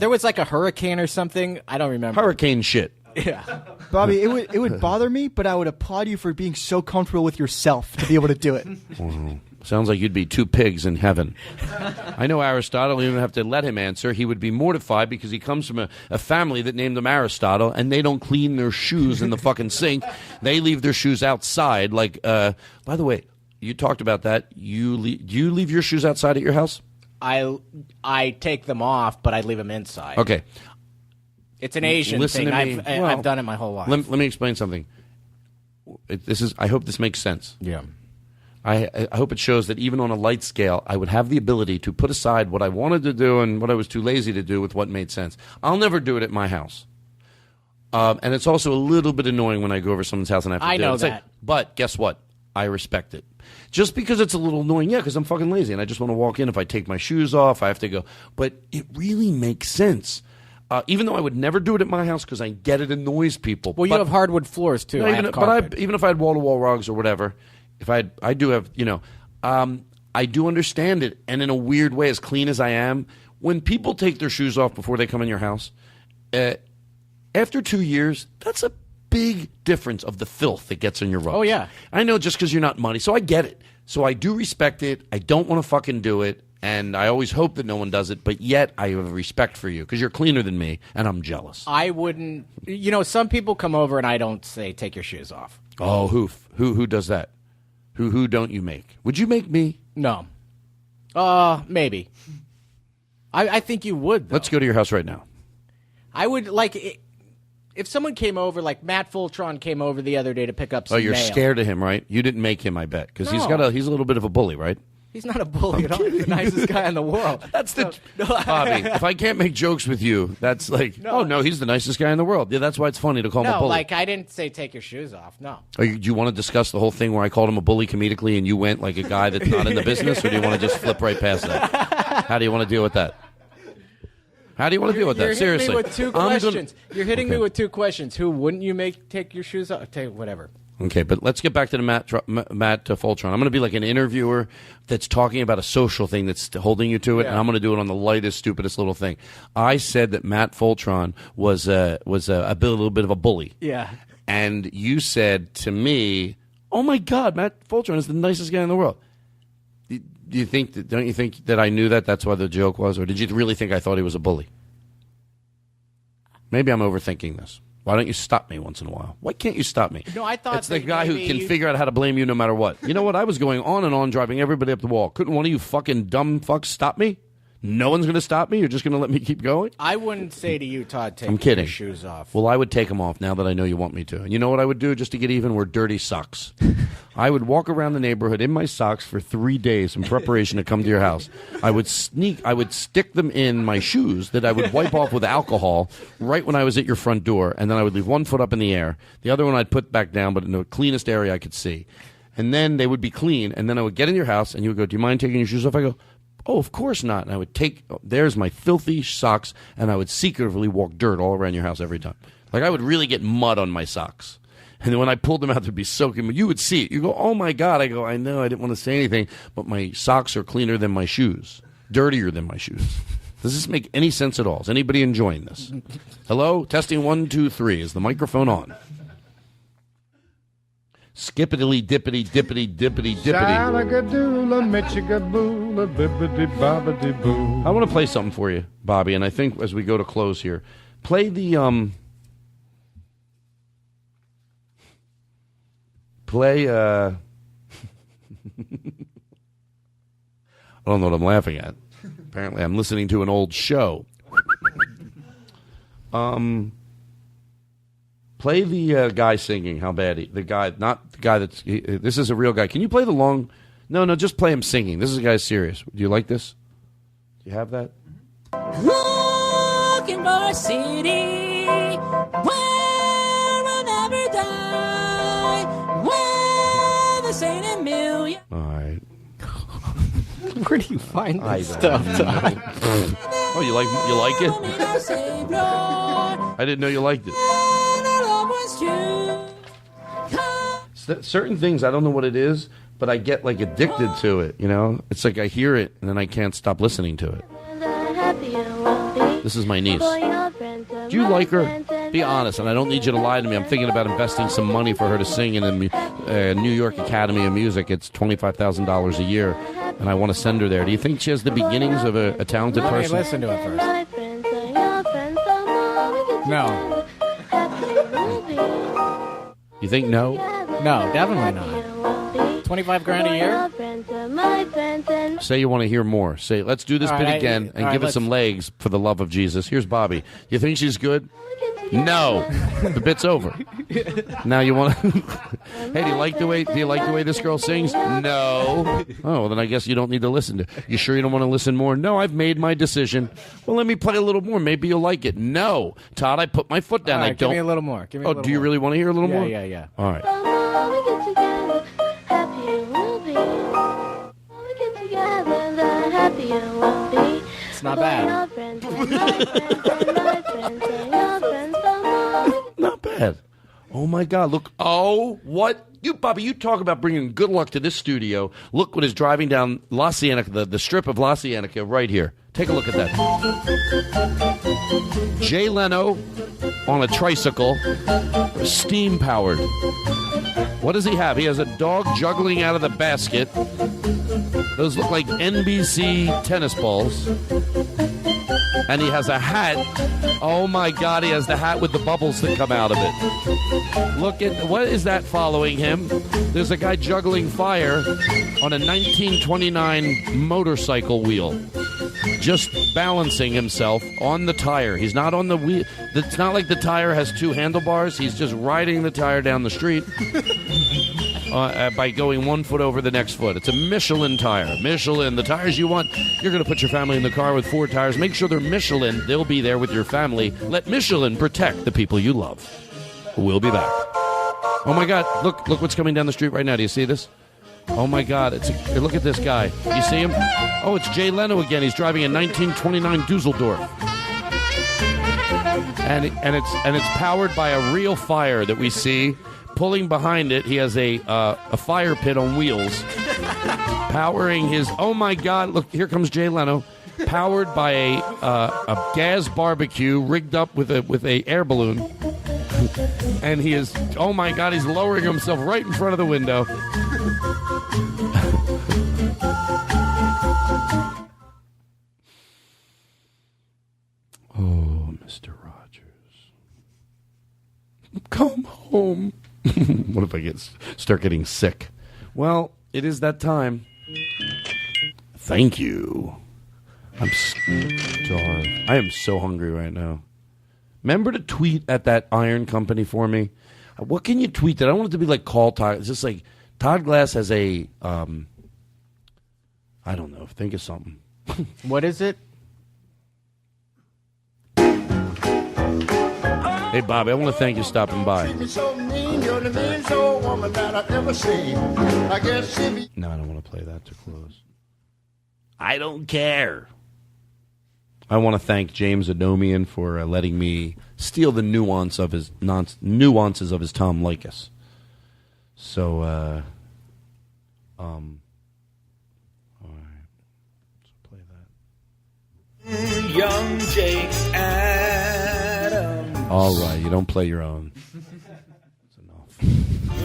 There was like a hurricane or something. I don't remember. Hurricane shit. Yeah. Bobby, it would bother me, but I would applaud you for being so comfortable with yourself to be able to do it. Sounds like you'd be two pigs in heaven. I know Aristotle. You don't have to let him answer. He would be mortified because he comes from a family that named him Aristotle, and they don't clean their shoes in the fucking sink. They leave their shoes outside. Like, by the way, you talked about that. Do you leave your shoes outside at your house? I take them off, but I leave them inside. Okay. It's an Asian Listen thing. to me. I've done it my whole life. Let me explain something. I hope this makes sense. Yeah. I hope it shows that even on a light scale, I would have the ability to put aside what I wanted to do and what I was too lazy to do with what made sense. I'll never do it at my house. And it's also a little bit annoying when I go over someone's house and I have to I do it. know It's like, that. but guess what? I respect it. Just because it's a little annoying, because I'm fucking lazy and I just want to walk in. If I take my shoes off, I have to go. But it really makes sense. Even though I would never do it at my house because I get it annoys people. Well, you have hardwood floors too. No, even if I had wall-to-wall rugs or whatever, I do have, I do understand it. And in a weird way, as clean as I am, when people take their shoes off before they come in your house, after 2 years, that's a big difference of the filth that gets in your rugs. Oh, yeah. I know just because you're not money, so I get it. So I do respect it. I don't want to fucking do it. And I always hope that no one does it, but yet I have respect for you because you're cleaner than me, and I'm jealous. I wouldn't. Some people come over and I don't say take your shoes off. Oh, who does that? Who don't you make? Would you make me? No. Maybe. I think you would. Though. Let's go to your house right now. I would if someone came over, like Matt Fultron came over the other day to pick up some Oh, you're mail. scared of him, right? You didn't make him, I bet, because No. he's a little bit of a bully, right? He's not a bully at all. He's the nicest guy in the world. That's Bobby. If I can't make jokes with you, that's like, he's the nicest guy in the world. Yeah, that's why it's funny to call him a No, bully. like I didn't say take your shoes off. No. Do you want to discuss the whole thing where I called him a bully comedically and you went like a guy that's not in the business, or do you want to just flip right past that? How do you want to deal with that? How do you want to deal with that? Seriously. You're hitting me with two questions. You're hitting me with two questions. Who wouldn't you take your shoes off? Whatever. Okay, but let's get back to the Matt Fultron. I'm going to be like an interviewer that's talking about a social thing that's holding you to it, and I'm going to do it on the lightest, stupidest little thing. I said that Matt Fultron was a little bit of a bully. Yeah. And you said to me, "Oh my God, Matt Fultron is the nicest guy in the world." Don't you think that I knew that? That's why the joke was, or did you really think I thought he was a bully? Maybe I'm overthinking this. Why don't you stop me once in a while? Why can't you stop me? No, I thought it's the that guy who maybe can you- figure out how to blame you no matter what. You know what? I was going on and on, driving everybody up the wall. Couldn't one of you fucking dumb fucks stop me? No one's going to stop me? You're just going to let me keep going? I wouldn't say to you, Todd, take I'm kidding. your shoes off. Well, I would take them off now that I know you want me to. And you know what I would do just to get even? Were dirty socks. I would walk around the neighborhood in my socks for 3 days in preparation to come to your house. I would stick them in my shoes that I would wipe off with alcohol right when I was at your front door. And then I would leave one foot up in the air. The other one I'd put back down, but in the cleanest area I could see. And then they would be clean. And then I would get in your house and you would go, do you mind taking your shoes off? I go, oh, of course not. And I would there's my filthy socks, and I would secretly walk dirt all around your house every time. Like, I would really get mud on my socks. And then when I pulled them out, they'd be soaking. You would see it. You go, oh, my God. I go, I know, I didn't want to say anything, but my socks are cleaner than my shoes, dirtier than my shoes. Does this make any sense at all? Is anybody enjoying this? Hello? Testing 1, 2, 3. Is the microphone on? Skippity dippity dippity dippity dippity. Shalagadoola, mitchigadoola, bibbidi bobbidi boo. I want to play something for you, Bobby, and I think as we go to close here, play the I don't know what I'm laughing at. Apparently, I'm listening to an old show. Play the guy singing. How bad the guy, not the guy that's. This is a real guy. Can you play the long? No, just play him singing. This is a guy serious. Do you like this? Do you have that? Looking for a city where we'll never die, where there's ain't a million. All right. Where do you find I this don't stuff, Todd? Oh, you like it? I didn't know you liked it. Certain things, I don't know what it is, but I get like addicted to it, you know? It's like I hear it and then I can't stop listening to it. This is my niece. Do you like her? Be honest, and I don't need you to lie to me. I'm thinking about investing some money for her to sing in the New York Academy of Music. It's $25,000 a year, and I want to send her there. Do you think she has the beginnings of a talented Let me person? listen to it first. No. You think no? No, definitely not. 25 grand a year? Say you want to hear more. Say, let's do this All bit right, again and all right, give it let's- some legs for the love of Jesus. Here's Bobby. You think she's good? No. The bit's over. Now you want to... Hey, do you like the way this girl sings? No. Oh, well, then I guess you don't need to listen to. You sure you don't want to listen more? No, I've made my decision. Well, let me play a little more. Maybe you'll like it. No. Todd, I put my foot down. All right, I don't. give me a little more. Give me a Oh, little do you more. really want to hear a little Yeah, more? yeah. All right. It's not bad. Not bad. Oh my God! Look. Oh, what you, Bobby? You talk about bringing good luck to this studio. Look what is driving down La Cienega, the strip of La Cienega, right here. Take a look at that. Jay Leno on a tricycle, steam powered. What does he have? He has a dog juggling out of the basket. Those look like NBC tennis balls. And he has a hat. Oh my God, he has the hat with the bubbles that come out of it. Look at, what is that following him? There's a guy juggling fire on a 1929 motorcycle wheel. Just balancing himself on the tire. He's not on the wheel. It's not like the tire has two handlebars. He's just riding the tire down the street by going 1 foot over the next foot. It's a Michelin tire. Michelin, the tires you want. You're going to put your family in the car with 4 tires. Make sure they're Michelin. They'll be there with your family. Let Michelin protect the people you love. We'll be back. Oh my God! Look what's coming down the street right now. Do you see this? Oh my God! Look at this guy. You see him? Oh, it's Jay Leno again. He's driving a 1929 Dusseldorf, and it's powered by a real fire that we see. Pulling behind it, he has a fire pit on wheels, powering his. Oh my God! Look, here comes Jay Leno, powered by a gas barbecue rigged up with a air balloon, and he is. Oh my God! He's lowering himself right in front of the window. Oh, Mr. Rogers. come home. What if I start getting sick? Well, it is that time. Thank you. I'm starved. I am so hungry right now. Remember to tweet at that iron company for me? What can you tweet that? I don't want it to be like call Todd. It's just like Todd Glass has a, I don't know. Think of something. What is it? Hey, Bobby, I want to thank you for stopping by. No, I don't want to play that to close. I don't care. I want to thank James Adomian for letting me steal the nuances of his Tom Likas. So, all right, let's play that. Young Jake Adams. All right, you don't play your own. That's enough.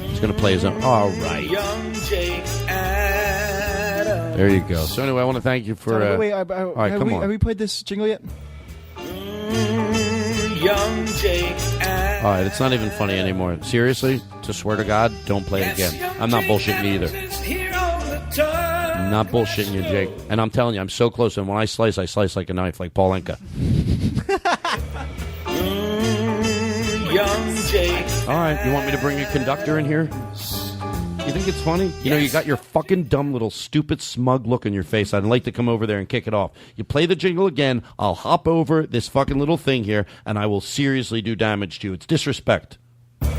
He's going to play his own. All right. Young Jake Adams. There you go. So anyway, I want to thank you for... wait, all right, come on. Have we played this jingle yet? Young Jake Adams. All right, it's not even funny anymore. Seriously, to swear to God, don't play it again. I'm not bullshitting you either. I'm not bullshitting you, Jake. And I'm telling you, I'm so close. And when I slice like a knife, like Paul Anka. Young Jake. All right, you want me to bring a conductor in here? You think it's funny? You know, you got your fucking dumb little stupid smug look on your face. I'd like to come over there and kick it off. You play the jingle again, I'll hop over this fucking little thing here, and I will seriously do damage to you. It's disrespect. Young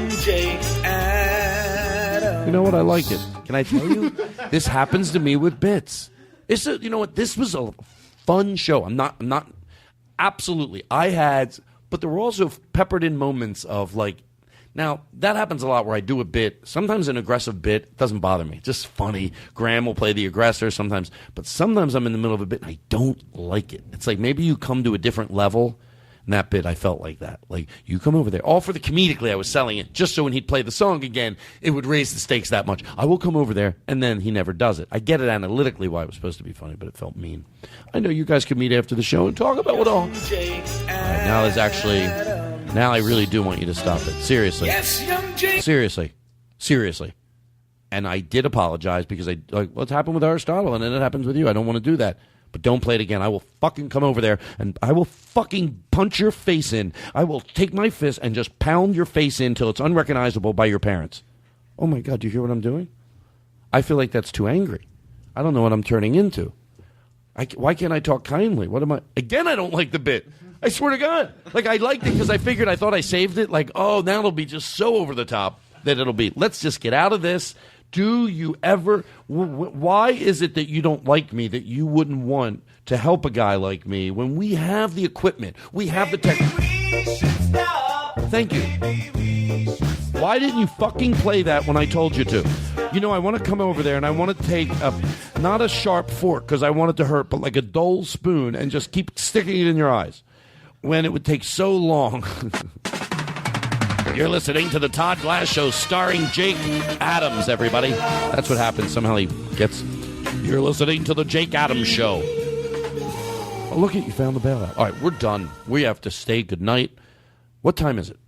Jake Adams. You know what? I like it. Can I tell you? This happens to me with bits. You know what? This was a fun show. I'm not. Absolutely, I had, but there were also peppered in moments of like. Now, that happens a lot where I do a bit. Sometimes an aggressive bit doesn't bother me. It's just funny. Graham will play the aggressor sometimes. But sometimes I'm in the middle of a bit and I don't like it. It's like maybe you come to a different level. And that bit, I felt like that. Like, you come over there. All for the comedically, I was selling it. Just so when he'd play the song again, it would raise the stakes that much. I will come over there, and then he never does it. I get it analytically why it was supposed to be funny, but it felt mean. I know you guys could meet after the show and talk about what all. All right, now there's actually... Now I really do want you to stop it. Seriously. Yes, young Jake. Seriously. And I did apologize because what's happened with Aristotle, and then it happens with you. I don't want to do that. But don't play it again. I will fucking come over there, and I will fucking punch your face in. I will take my fist and just pound your face in till it's unrecognizable by your parents. Oh, my God, do you hear what I'm doing? I feel like that's too angry. I don't know what I'm turning into. Why can't I talk kindly? What am I? Again, I don't like the bit. I swear to God. Like, I liked it because I thought I saved it. Like, oh, now it'll be just so over the top that it'll be, let's just get out of this. Do you ever, why is it that you don't like me, that you wouldn't want to help a guy like me when we have the equipment, we have the tech? Thank you. Why didn't you fucking play that when I told you to? You know, I want to come over there and I want to take not a sharp fork because I want it to hurt, but like a dull spoon and just keep sticking it in your eyes. When it would take so long. You're listening to the Todd Glass Show starring Jake Adams, everybody. That's what happens. Somehow he gets... You're listening to the Jake Adams Show. Oh, look at you found the bailout. All right, we're done. We have to stay. Good night. What time is it?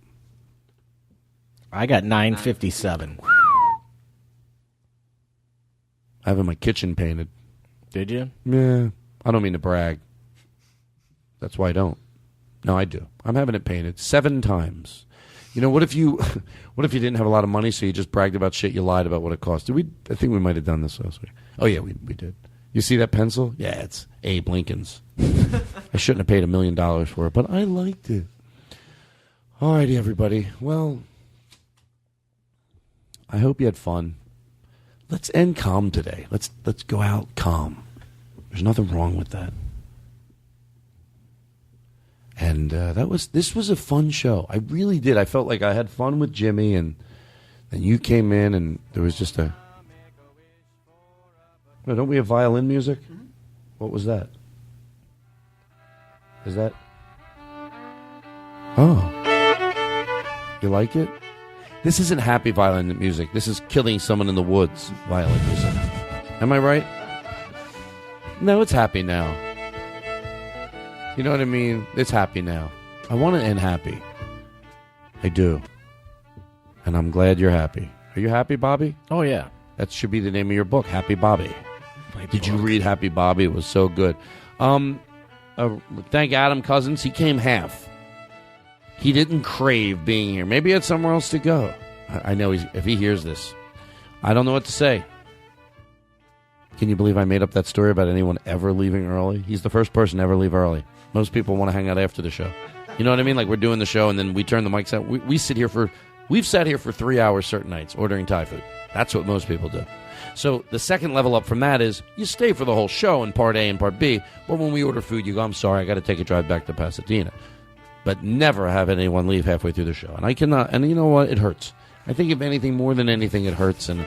I got 9:57. I have my kitchen painted. Did you? Yeah. I don't mean to brag. That's why I don't. No, I do. I'm having it painted 7 times. You know, what if you didn't have a lot of money, so you just bragged about shit you lied about what it cost? I think we might have done this last week. Oh, yeah, we did. You see that pencil? Yeah, it's Abe Lincoln's. I shouldn't have paid $1 million for it, but I liked it. All righty, everybody. Well, I hope you had fun. Let's end calm today. Let's go out calm. There's nothing wrong with that. And this was a fun show. I really did. I felt like I had fun with Jimmy, and then you came in, and there was just a... No, don't we have violin music? Mm-hmm. What was that? Is that... Oh. You like it? This isn't happy violin music. This is killing someone in the woods violin music. Am I right? No, it's happy now. You know what I mean? It's happy now. I want to end happy. I do. And I'm glad you're happy. Are you happy, Bobby? Oh, yeah. That should be the name of your book, Happy Bobby. Did you read Happy Bobby? It was so good. Thank Adam Cousins. He came half. He didn't crave being here. Maybe he had somewhere else to go. I know if he hears this, I don't know what to say. Can you believe I made up that story about anyone ever leaving early? He's the first person to ever leave early. Most people want to hang out after the show. You know what I mean? Like we're doing the show and then we turn the mics out. We've sat here for 3 hours certain nights ordering Thai food. That's what most people do. So the second level up from that is you stay for the whole show in part A and part B, but when we order food, you go, I'm sorry, I got to take a drive back to Pasadena. But never have anyone leave halfway through the show. And I cannot, and you know what? It hurts. I think if anything, more than anything, it hurts. And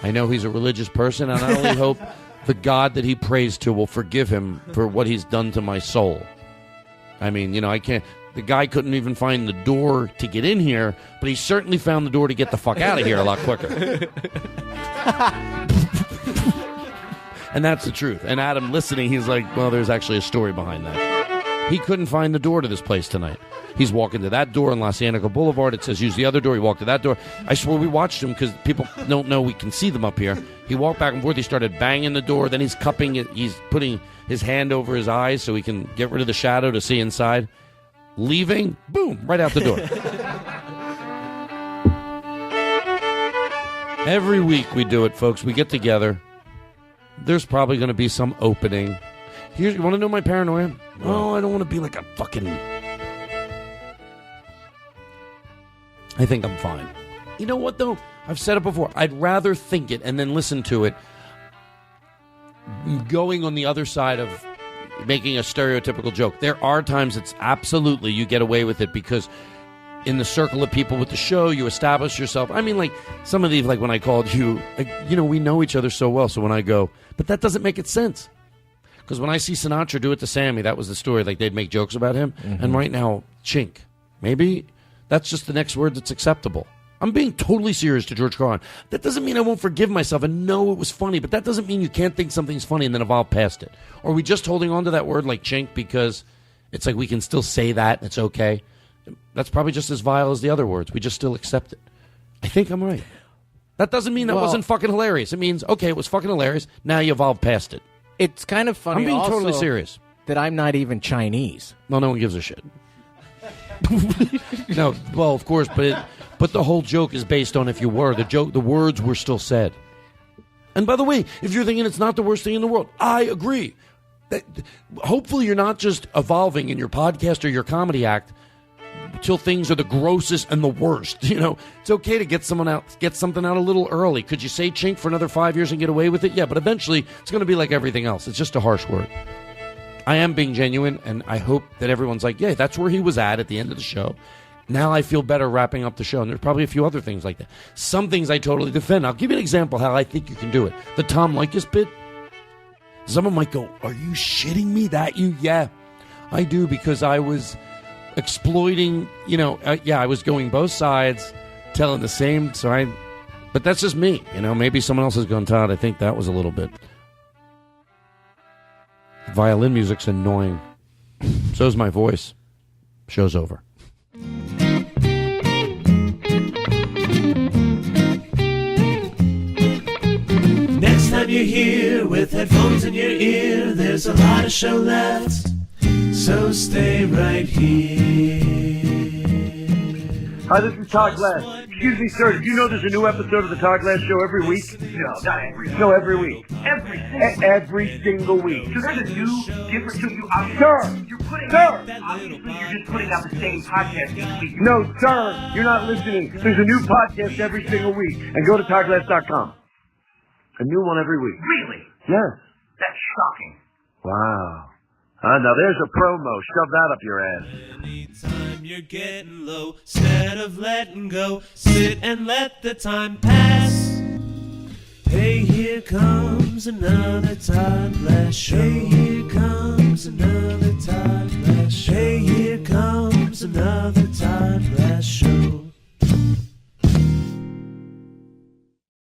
I know he's a religious person, and I only hope the God that he prays to will forgive him for what he's done to my soul. I mean, you know, I can't. The guy couldn't even find the door to get in here, but he certainly found the door to get the fuck out of here a lot quicker. And that's the truth. And Adam listening, he's like, well, there's actually a story behind that. He couldn't find the door to this place tonight. He's walking to that door on La Cienega Boulevard. It says use the other door. He walked to that door. I swear we watched him because people don't know we can see them up here. He walked back and forth. He started banging the door. Then he's cupping it. He's putting his hand over his eyes so he can get rid of the shadow to see inside. Leaving, boom, right out the door. Every week we do it, folks. We get together. There's probably going to be some opening. You want to know my paranoia? Oh, I don't want to be like a fucking... I think I'm fine. You know what, though? I've said it before. I'd rather think it and then listen to it going on the other side of making a stereotypical joke. There are times it's absolutely you get away with it because in the circle of people with the show, you establish yourself. I mean, like, some of these, like when I called you, like, you know, we know each other so well. So when I go, but that doesn't make it sense. Because when I see Sinatra do it to Sammy, that was the story. Like, they'd make jokes about him. Mm-hmm. And right now, chink. Maybe that's just the next word that's acceptable. I'm being totally serious to George Carlin. That doesn't mean I won't forgive myself and know it was funny, but that doesn't mean you can't think something's funny and then evolve past it. Or are we just holding on to that word like chink because it's like we can still say that and it's okay? That's probably just as vile as the other words. We just still accept it. I think I'm right. That doesn't mean that wasn't fucking hilarious. It means, okay, it was fucking hilarious. Now you evolve past it. It's kind of funny. I'm being also totally serious. That I'm not even Chinese. Well, no one gives a shit. No, well, of course, but the whole joke is based on if you were. The words were still said. And by the way, if you're thinking it's not the worst thing in the world, I agree. Hopefully you're not just evolving in your podcast or your comedy act till things are the grossest and the worst. You know, it's okay to get something out a little early. Could you say chink for another 5 years and get away with it? Yeah, but eventually it's going to be like everything else. It's just a harsh word. I am being genuine, and I hope that everyone's like, yeah, that's where he was at the end of the show. Now I feel better wrapping up the show, and there's probably a few other things like that. Some things I totally defend. I'll give you an example how I think you can do it. The Tom Leykis bit. Someone might go, are you shitting me? That you? Yeah, I do, because I was exploiting, I was going both sides, telling the same, but that's just me, maybe someone else has gone, Todd, I think that was a little bit. Violin music's annoying. So's my voice. Show's over. Next time you're here with headphones in your ear, there's a lot of show left, so stay right here. Hi, this is Todd Glass. Excuse me, sir, did you know there's a new episode of the Todd Glass Show every week? No, not every week. No, every week. Every single week. So there's a new, different, so you Sir! You're putting Sir! Obviously, you're just putting out the same podcast each week. No, sir, you're not listening. There's a new podcast every single week. And go to ToddGlass.com. A new one every week. Really? Yes. That's shocking. Wow. Now there's a promo. Shove that up your ass. Anytime you're getting low, instead of letting go, sit and let the time pass. Hey, here comes another Todd Glass Show. Hey, here comes another Todd